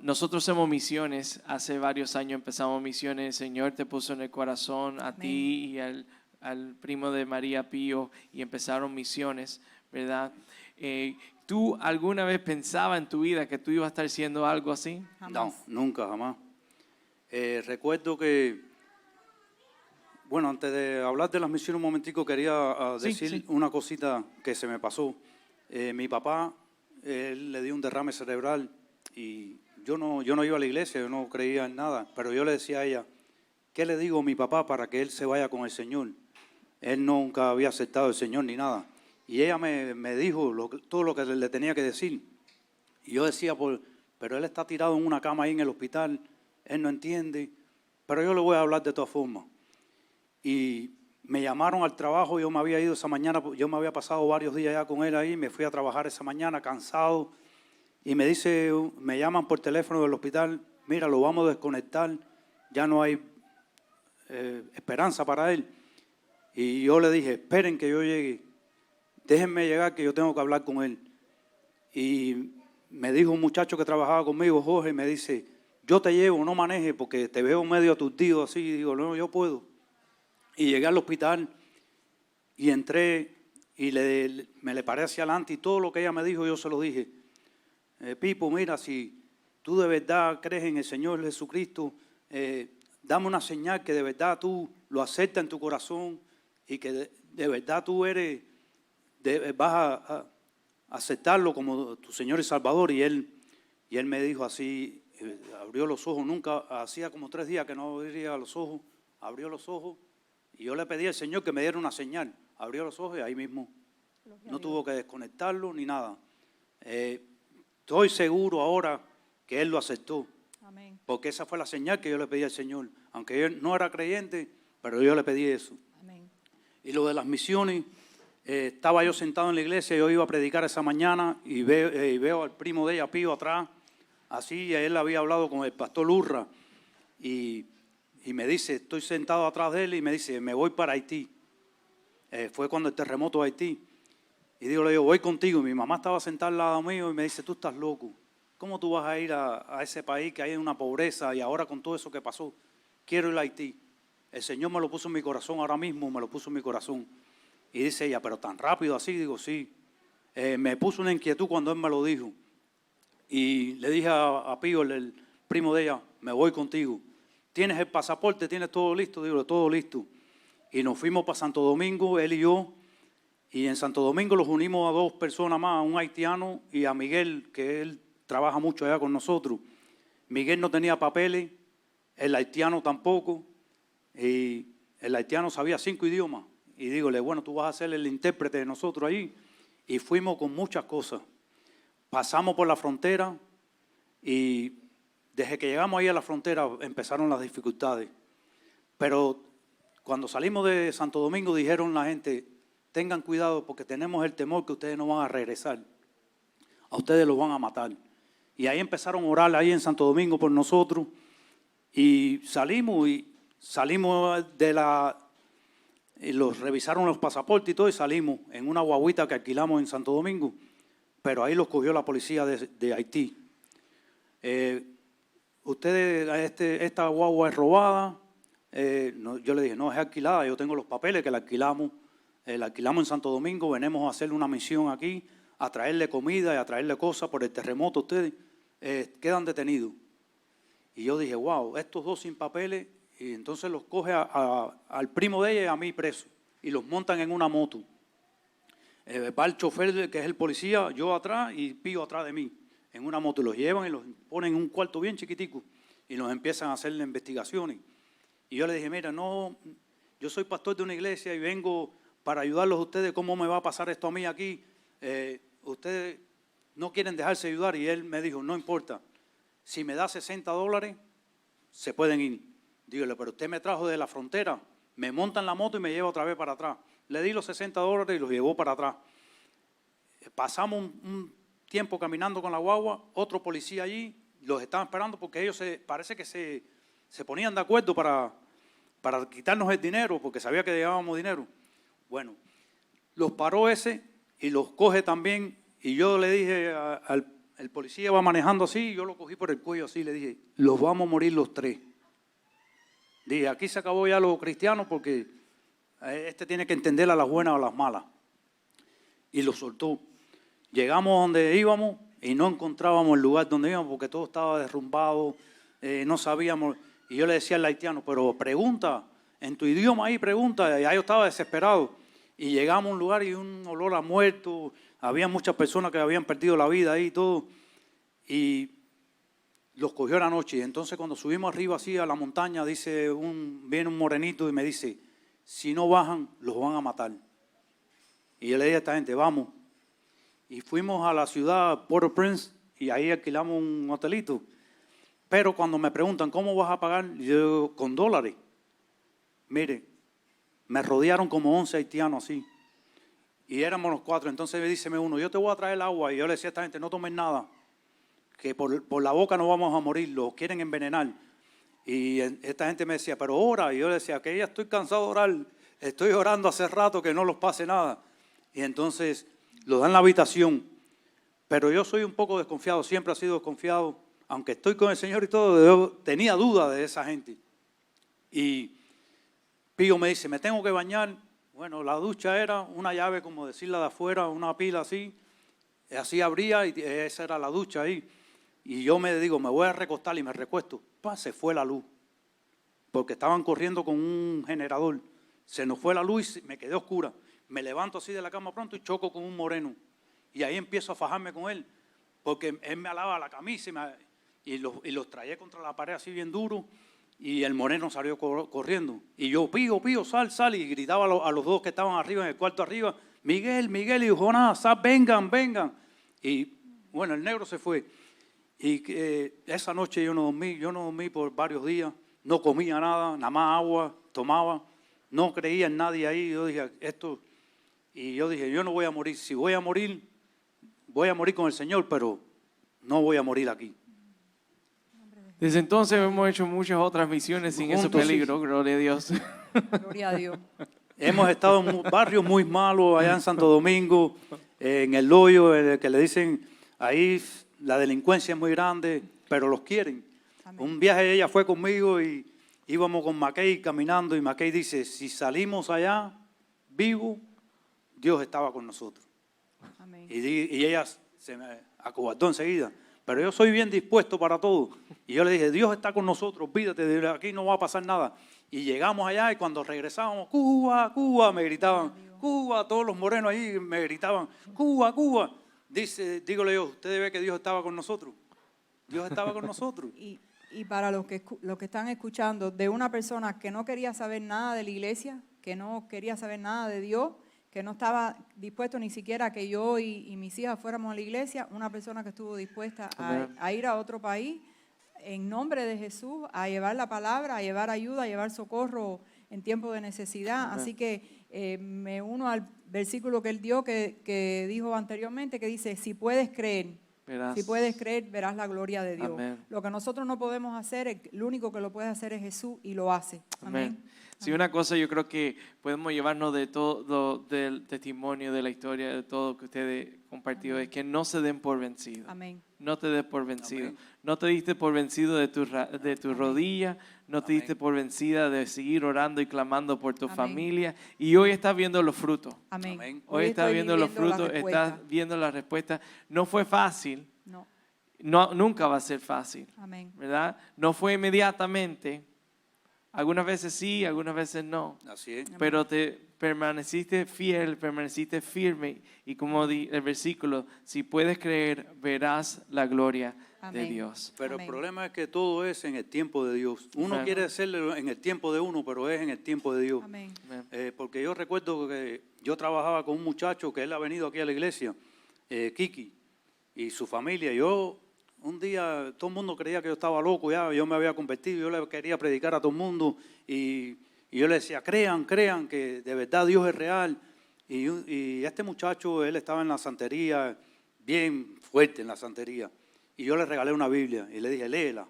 nosotros hacemos misiones. Hace varios años empezamos misiones. El Señor te puso en el corazón a ti y al primo de María Pío y empezaron misiones, ¿verdad? ¿Tú alguna vez pensabas en tu vida que tú ibas a estar haciendo algo así? No, nunca, jamás. Recuerdo que, bueno, antes de hablar de las misiones un momentico, quería decir una cosita que se me pasó. Mi papá, él le dio un derrame cerebral y yo no iba a la iglesia, yo no creía en nada, pero yo le decía a ella, ¿qué le digo a mi papá para que él se vaya con el Señor? Él nunca había aceptado al Señor ni nada. Y ella me dijo todo lo que le tenía que decir. Y yo decía, pero él está tirado en una cama ahí en el hospital, él no entiende, pero yo le voy a hablar de todas formas. Y me llamaron al trabajo, yo me había ido esa mañana, yo me había pasado varios días ya con él ahí, me fui a trabajar esa mañana cansado y me llaman por teléfono del hospital, mira, lo vamos a desconectar, ya no hay esperanza para él. Y yo le dije, esperen que yo llegue, déjenme llegar que yo tengo que hablar con él. Y me dijo un muchacho que trabajaba conmigo, Jorge, me dice, yo te llevo, no manejes porque te veo medio aturdido así. Y digo, no, yo puedo. Y llegué al hospital y entré y me le paré hacia adelante y todo lo que ella me dijo yo se lo dije. Pipo, mira, si tú de verdad crees en el Señor Jesucristo, dame una señal que de verdad tú lo aceptas en tu corazón y que de verdad tú vas a aceptarlo como tu Señor y Salvador. Y él me dijo así, abrió los ojos, nunca, hacía como 3 días que no abría los ojos, abrió los ojos y yo le pedí al Señor que me diera una señal. Abrió los ojos y ahí mismo no tuvo que desconectarlo ni nada. Estoy seguro ahora que él lo aceptó. Amén. Porque esa fue la señal que yo le pedí al Señor. Aunque él no era creyente, pero yo le pedí eso. Amén. Y lo de las misiones, estaba yo sentado en la iglesia, yo iba a predicar esa mañana y veo al primo de ella, Pío, atrás. Así, él había hablado con el pastor Urra y me dice, estoy sentado atrás de él y me dice, me voy para Haití. Fue cuando el terremoto de Haití. Y digo, le digo, voy contigo. Mi mamá estaba sentada al lado mío y me dice, tú estás loco. ¿Cómo tú vas a ir a ese país que hay una pobreza y ahora con todo eso que pasó? Quiero ir a Haití. El Señor me lo puso en mi corazón, ahora mismo me lo puso en mi corazón. Y dice ella, pero tan rápido así, digo, sí. Me puso una inquietud cuando él me lo dijo. Y le dije a Pío, el primo de ella, me voy contigo. ¿Tienes el pasaporte? ¿Tienes todo listo? Digo, todo listo. Y nos fuimos para Santo Domingo, él y yo. Y en Santo Domingo los unimos a 2 personas más, a un haitiano y a Miguel, que él trabaja mucho allá con nosotros. Miguel no tenía papeles, el haitiano tampoco. Y el haitiano sabía 5 idiomas. Y dígole, bueno, tú vas a ser el intérprete de nosotros ahí. Y fuimos con muchas cosas. Pasamos por la frontera y desde que llegamos ahí a la frontera empezaron las dificultades. Pero cuando salimos de Santo Domingo dijeron la gente, tengan cuidado porque tenemos el temor que ustedes no van a regresar. A ustedes los van a matar. Y ahí empezaron a orar ahí en Santo Domingo por nosotros. Y salimos y los revisaron los pasaportes y todo y salimos en una guaguita que alquilamos en Santo Domingo. Pero ahí los cogió la policía de Haití. Esta guagua es robada. Yo le dije, no, es alquilada, yo tengo los papeles que la alquilamos en Santo Domingo, venimos a hacer una misión aquí, a traerle comida y a traerle cosas por el terremoto, ustedes quedan detenidos. Y yo dije, wow, estos dos sin papeles, y entonces los coge al primo de ella y a mí preso, y los montan en una moto. Va el chofer, que es el policía, yo atrás y Pío atrás de mí, en una moto, y los llevan y los ponen en un cuarto bien chiquitico, y los empiezan a hacer investigaciones. Y yo le dije, mira, no, yo soy pastor de una iglesia y vengo para ayudarlos a ustedes, ¿cómo me va a pasar esto a mí aquí? Ustedes no quieren dejarse ayudar. Y él me dijo, no importa, si me da $60, se pueden ir. Dígale, pero usted me trajo de la frontera, me monta en la moto y me lleva otra vez para atrás. Le di los $60 y los llevó para atrás. Pasamos un tiempo caminando con la guagua, otro policía allí, los estaban esperando porque ellos parece que se ponían de acuerdo para quitarnos el dinero, porque sabía que llevábamos dinero. Bueno, los paró ese y los coge también, y yo le dije el policía va manejando así, yo lo cogí por el cuello así, le dije, los vamos a morir los tres. Dije, aquí se acabó ya los cristianos porque este tiene que entender a las buenas o a las malas. Y lo soltó. Llegamos donde íbamos y no encontrábamos el lugar donde íbamos porque todo estaba derrumbado, no sabíamos. Y yo le decía al haitiano, pero pregunta, en tu idioma ahí pregunta. Y ahí yo estaba desesperado. Y llegamos a un lugar y un olor a muerto. Había muchas personas que habían perdido la vida ahí y todo. Y los cogió la noche. Y entonces cuando subimos arriba así a la montaña, viene un morenito y me dice, si no bajan, los van a matar. Y yo le dije a esta gente, vamos. Y fuimos a la ciudad Port-au-Prince y ahí alquilamos un hotelito. Pero cuando me preguntan, ¿cómo vas a pagar? Yo digo, con $. Mire, me rodearon como 11 haitianos así. Y éramos los 4. Entonces me dice uno, yo te voy a traer el agua. Y yo le decía a esta gente, no tomen nada, que por la boca no vamos a morir, los quieren envenenar. Y esta gente me decía, pero ora. Y yo le decía, que ya estoy cansado de orar, estoy orando hace rato que no los pase nada. Y entonces los dan en la habitación. Pero yo soy un poco desconfiado, siempre he sido desconfiado. Aunque estoy con el Señor y todo, yo tenía duda de esa gente. Y Pío me dice, me tengo que bañar. Bueno, la ducha era una llave, como decirla de afuera, una pila así. Así abría y esa era la ducha ahí. Y yo me digo, me voy a recostar y me recuesto. Se fue la luz. Porque estaban corriendo con un generador. Se nos fue la luz y me quedé oscura. Me levanto así de la cama pronto y choco con un moreno. Y ahí empiezo a fajarme con él. Porque él me alaba la camisa y los traía contra la pared así bien duro. Y el moreno salió corriendo. Y yo, Pío, sal. Y gritaba a los dos que estaban arriba, en el cuarto arriba, Miguel, y Jonás, vengan. Y bueno, el negro se fue. Y esa noche yo no dormí por varios días. No comía nada más agua, tomaba. No creía en nadie ahí. Yo dije, yo no voy a morir. Si voy a morir con el Señor, pero no voy a morir aquí. Desde entonces hemos hecho muchas otras misiones sin ese Juntos, peligro, sí. gloria a Dios. Gloria a Dios. Hemos estado en barrios muy malos allá en Santo Domingo, en el hoyo, en el que le dicen, ahí la delincuencia es muy grande, pero los quieren. Amén. Un viaje ella fue conmigo y íbamos con Mackay caminando y Mackay dice, si salimos allá vivos, Dios estaba con nosotros. Amén. Y ella se me acobardó enseguida. Pero yo soy bien dispuesto para todo. Y yo le dije, Dios está con nosotros, olvídate, de aquí no va a pasar nada. Y llegamos allá y cuando regresábamos, Cuba, me gritaban, Cuba, todos los morenos ahí me gritaban, Cuba. Dígole yo, ¿usted ve que Dios estaba con nosotros? Dios estaba con nosotros. Y para los que están escuchando, de una persona que no quería saber nada de la iglesia, que no quería saber nada de Dios, que no estaba dispuesto ni siquiera a que yo y mis hijas fuéramos a la iglesia, una persona que estuvo dispuesta a ir a otro país en nombre de Jesús, a llevar la palabra, a llevar ayuda, a llevar socorro en tiempo de necesidad. Amén. Así que me uno al versículo que él dio, que dijo anteriormente, que dice, si puedes creer, verás la gloria de Dios. Amén. Lo que nosotros no podemos hacer, lo único que lo puede hacer es Jesús y lo hace. Amén. Sí, una cosa yo creo que podemos llevarnos de todo del testimonio, de la historia, de todo que ustedes compartido, es que no se den por vencidos. Amén. no te des por vencido. Amén. No te diste por vencido de tu rodilla, no te Amén. diste por vencida de seguir orando y clamando por tu Amén. familia. Y hoy estás viendo los frutos. Amén. Amén. Hoy estás estoy viendo los viviendo la frutos, respuesta. estás viendo la respuesta. No fue fácil, No. nunca va a ser fácil, Amén. ¿verdad? No fue inmediatamente. Algunas veces sí, algunas veces no. Así es. Pero te permaneciste fiel, permaneciste firme. Y como el versículo, si puedes creer, verás la gloria de Amén. Dios. Pero Amén. el problema es que todo es en el tiempo de Dios. Uno Amén. quiere hacerlo en el tiempo de uno, pero es en el tiempo de Dios. Amén. Amén. Porque yo recuerdo que yo trabajaba con un muchacho que él ha venido aquí a la iglesia, Kiki, y su familia. Yo un día, todo el mundo creía que yo estaba loco ya, yo me había convertido, yo le quería predicar a todo el mundo y yo le decía, crean que de verdad Dios es real. Y este muchacho, él estaba en la santería, bien fuerte en la santería. Y yo le regalé una Biblia y le dije, léela.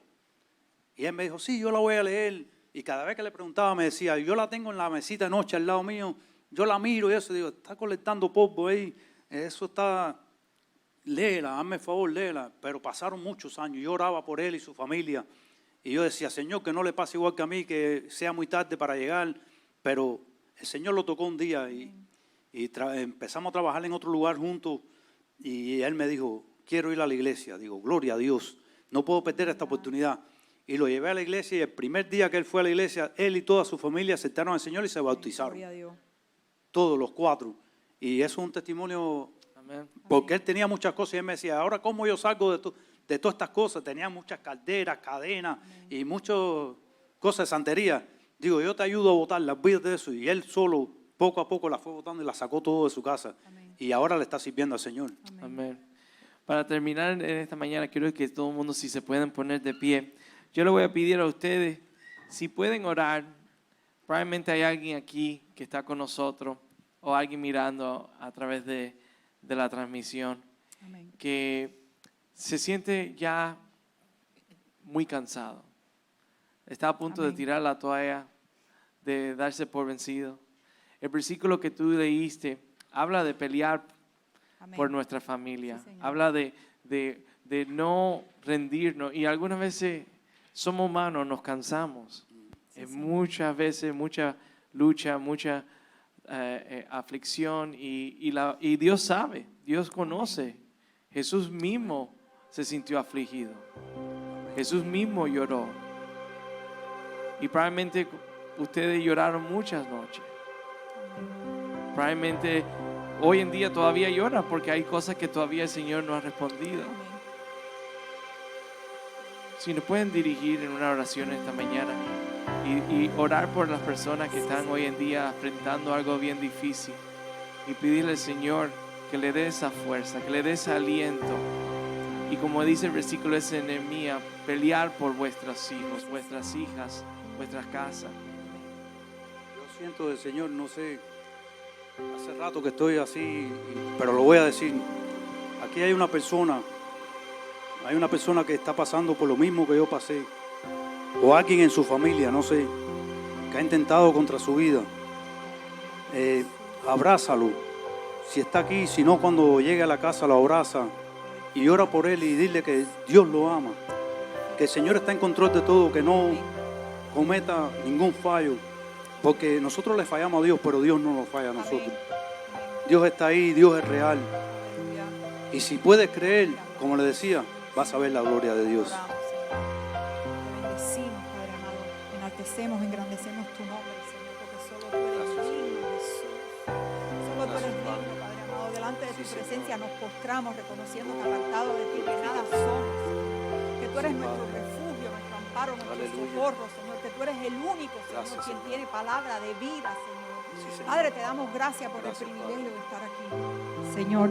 Y él me dijo, sí, yo la voy a leer. Y cada vez que le preguntaba me decía, yo la tengo en la mesita de noche al lado mío, yo la miro y eso, digo, está colectando polvo ahí, eso está, léela, hazme el favor, léela. Pero pasaron muchos años, yo oraba por él y su familia. Y yo decía, Señor, que no le pase igual que a mí, que sea muy tarde para llegar. Pero el Señor lo tocó un día y empezamos a trabajar en otro lugar juntos. Y él me dijo, quiero ir a la iglesia. Digo, gloria a Dios, no puedo perder esta oportunidad. Y lo llevé a la iglesia y el primer día que él fue a la iglesia, él y toda su familia aceptaron al Señor y se bautizaron. Gloria a Dios. Todos los 4. Y eso es un testimonio, Amén. porque él tenía muchas cosas y él me decía, ahora cómo yo salgo de todas estas cosas. Tenía muchas calderas, cadenas y muchas cosas de santería. Digo, yo te ayudo a botarlas, olvídate de eso. Y él solo, poco a poco, la fue botando y la sacó todo de su casa. Amén. Y ahora le está sirviendo al Señor. Amén. Amén. Para terminar en esta mañana, quiero que todo el mundo, si se pueden poner de pie, yo le voy a pedir a ustedes, si pueden orar, probablemente hay alguien aquí que está con nosotros o alguien mirando a través de la transmisión Amén. que se siente ya muy cansado. Está a punto de Amén. tirar la toalla, de darse por vencido. El versículo que tú leíste habla de pelear Amén. por nuestra familia. Sí, Señor. Habla de no rendirnos. Y algunas veces somos humanos, nos cansamos. Sí, Señor. Muchas veces, mucha lucha, mucha aflicción. Y Dios sabe, Dios conoce. Jesús mismo se sintió afligido. Jesús mismo lloró. Y probablemente ustedes lloraron muchas noches. Probablemente hoy en día todavía lloran porque hay cosas que todavía el Señor no ha respondido. Amén. Si nos pueden dirigir en una oración esta mañana y orar por las personas que están hoy en día enfrentando algo bien difícil y pedirle al Señor que le dé esa fuerza, que le dé ese aliento. Y como dice el versículo ese en Nehemías, pelear por vuestros hijos, vuestras hijas, vuestras casas. Yo siento del Señor, no sé, hace rato que estoy así, pero lo voy a decir. Aquí hay una persona que está pasando por lo mismo que yo pasé, o alguien en su familia, no sé, que ha intentado contra su vida. Abrázalo, si está aquí, si no, cuando llegue a la casa lo abraza y ora por él y dile que Dios lo ama, que el Señor está en control de todo, que no cometa ningún fallo, porque nosotros le fallamos a Dios, pero Dios no nos falla a nosotros. Amén. Dios está ahí, Dios es real. Aleluya. Y si puedes creer, como le decía, vas a ver la gloria de Dios. Oramos, Señor. Te bendecimos, Padre amado. Enaltecemos, engrandecemos tu nombre, Señor, porque solo tú eres digno, Jesús. Solo tú eres digno, Padre amado. Delante de tu presencia nos postramos, reconociendo que apartado de ti que nada somos, que tú eres nuestro refugio, nuestro amparo, nuestro Aleluya. socorro, Señor, que tú eres el único, Señor, Gracias, quien Señor. tiene palabra de vida, Señor. Sí, Señor. Padre, te damos gracias por Gracias, el privilegio Padre. de estar aquí. Señor,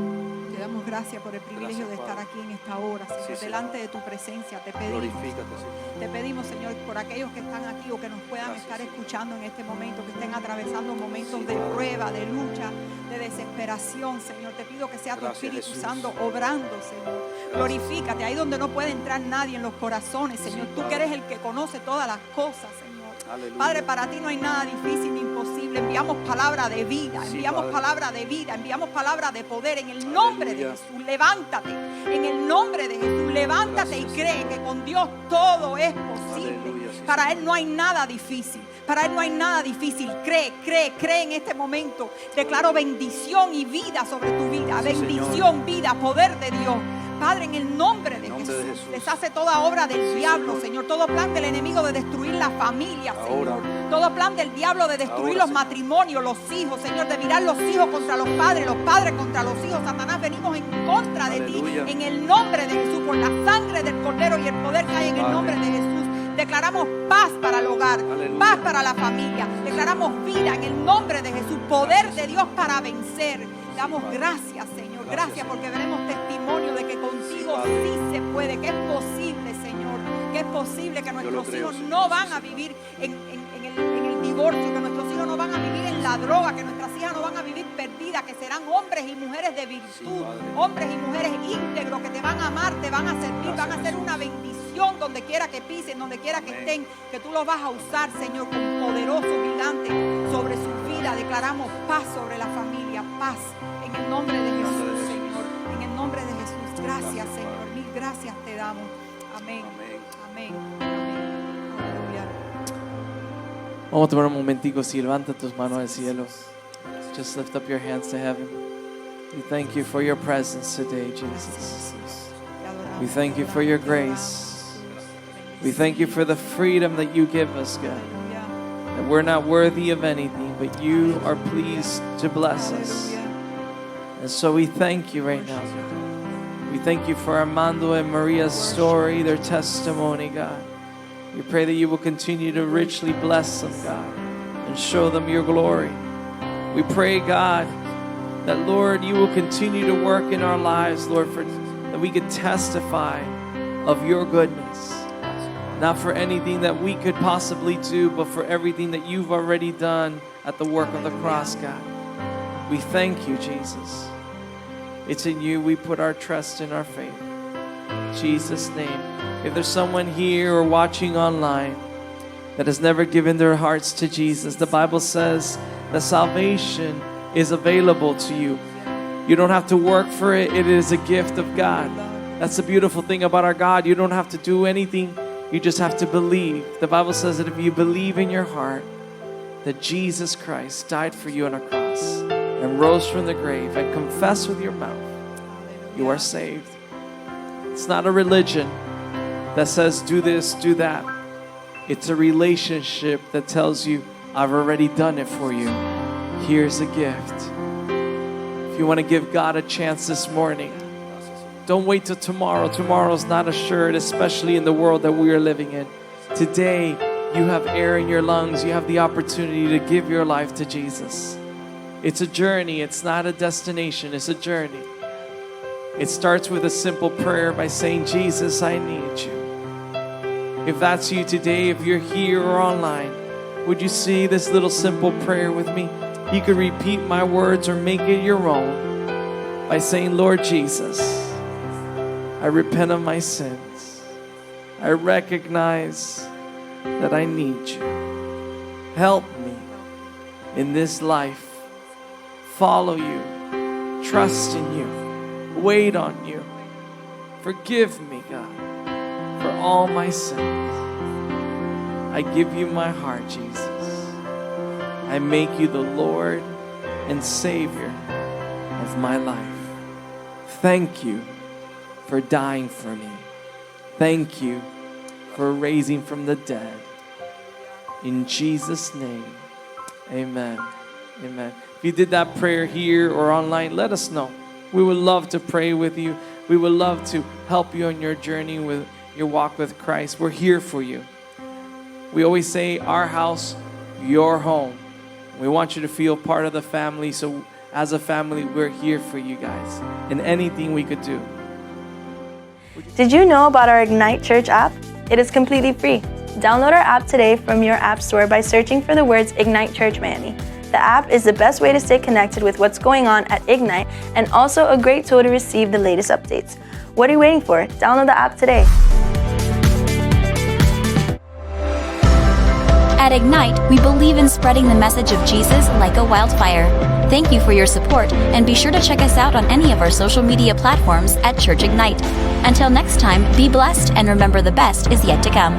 te damos gracias por el privilegio Gracias, de estar Padre. aquí en esta hora, Señor, Sí, Señor. delante de tu presencia. Te pedimos, Glorifícate, Señor. te pedimos, Señor, por aquellos que están aquí o que nos puedan Gracias, estar Señor. escuchando en este momento, que estén atravesando momentos Sí, de Padre. prueba, de lucha, de desesperación, Señor. Te pido que sea tu Gracias, Espíritu Jesús. Santo obrando, Señor. Glorifícate ahí donde no puede entrar nadie en los corazones, Señor. Sí, Tú que Padre. eres el que conoce todas las cosas, Señor. Aleluya. Padre, para ti no hay nada difícil ni imposible. Enviamos palabra de vida, Sí, enviamos Padre. palabra de vida, enviamos palabra de poder en el nombre de Aleluya. Jesús. Levántate, en el nombre de Jesús. Levántate Gracias, y cree que con Dios todo es posible. Aleluya, sí, Para Señor. Él no hay nada difícil. Para Él no hay nada difícil. Cree en este momento. Declaro bendición y vida sobre tu vida. Sí, Bendición, vida, poder de Dios. Padre, en el nombre de En nombre Jesús, de Jesús. deshace toda obra del Sí, diablo, Señor. Señor. Todo plan del enemigo de destruir la familia, Ahora. Señor. Todo plan del diablo de destruir Ahora, los Señor. matrimonios, los hijos, Señor. De virar los hijos contra los padres contra los hijos. Satanás, venimos en contra de ti. Aleluya. En el nombre de Jesús, por la sangre del Cordero y el poder que hay en el Padre. nombre de Jesús. Declaramos paz para el hogar, Aleluya. paz para la familia. Declaramos vida en el nombre de Jesús. Poder de Dios para vencer. Damos Padre. gracias, Señor. Gracias, Gracias Señor. porque veremos testimonio de que contigo Padre. sí se puede, que es posible, Señor. Que es posible que lo nuestros creo, hijos Señor. no van Sí, a Señor. vivir en el divorcio, que nuestros hijos no van a vivir en la droga, que nuestras hijas no van a vivir perdidas, que serán hombres y mujeres de virtud, Sí, Padre. hombres y mujeres íntegros que te van a amar, te van a servir, Gracias, van a ser Jesús. una bendición donde quiera que pisen, donde quiera que Amén. estén, que tú los vas a usar, Señor, con poderoso gigante sobre su vida. Declaramos paz sobre la familia, paz en el nombre de nombre Jesús, de Jesús. Señor, en el nombre de Jesús. Gracias, Gracias, Señor, Padre. mil gracias te damos. Amén. Amén. Amén. Amén. Aleluya. Vamos a tomar un momentico, si levanta tus manos al cielo. Just lift up your hands to heaven. We thank you for your presence today, Jesus. Te adoramos, We thank you te for your adoramos, te grace. adoramos. We thank you for the freedom that you give us, God. Aleluya. That we're not worthy of anything, but you are pleased to bless us. Aleluya. And so we thank you right now. We thank you for Armando and Maria's story, their testimony, God. We pray that you will continue to richly bless them, God, and show them your glory. We pray, God, that, Lord, you will continue to work in our lives, Lord, that we could testify of your goodness. Not for anything that we could possibly do, but for everything that you've already done at the work of the cross, God. We thank you, Jesus. It's in you we put our trust and our faith. In Jesus' name. If there's someone here or watching online that has never given their hearts to Jesus, the Bible says that salvation is available to you. You don't have to work for it. It is a gift of God. That's the beautiful thing about our God. You don't have to do anything. You just have to believe. The Bible says that if you believe in your heart that Jesus Christ died for you on a cross and rose from the grave and confess with your mouth, you are saved. It's not a religion that says do this, do that. It's a relationship that tells you, I've already done it for you. Here's a gift. If you want to give God a chance this morning, don't wait till tomorrow. Tomorrow's not assured, especially in the world that we are living in. Today, you have air in your lungs. You have the opportunity to give your life to Jesus. It's a journey. It's not a destination. It's a journey. It starts with a simple prayer by saying, Jesus, I need you. If that's you today, if you're here or online, would you say this little simple prayer with me? You can repeat my words or make it your own by saying, Lord Jesus, I repent of my sins. I recognize that I need you. Help me in this life. Follow you. Trust in you. Wait on you. Forgive me, God, for all my sins. I give you my heart, Jesus. I make you the Lord and Savior of my life. Thank you for dying for me. Thank you for raising from the dead. In Jesus' name, amen. Amen. If you did that prayer here or online, let us know. We would love to pray with you. We would love to help you on your journey with your walk with Christ. We're here for you. We always say, our house, your home. We want you to feel part of the family. So as a family, we're here for you guys in anything we could do. Did you know about our Ignite Church app? It is completely free. Download our app today from your app store by searching for the words Ignite Church Miami. The app is the best way to stay connected with what's going on at Ignite and also a great tool to receive the latest updates. What are you waiting for? Download the app today. At Ignite, we believe in spreading the message of Jesus like a wildfire. Thank you for your support, and be sure to check us out on any of our social media platforms at Church Ignite. Until next time, be blessed and remember the best is yet to come.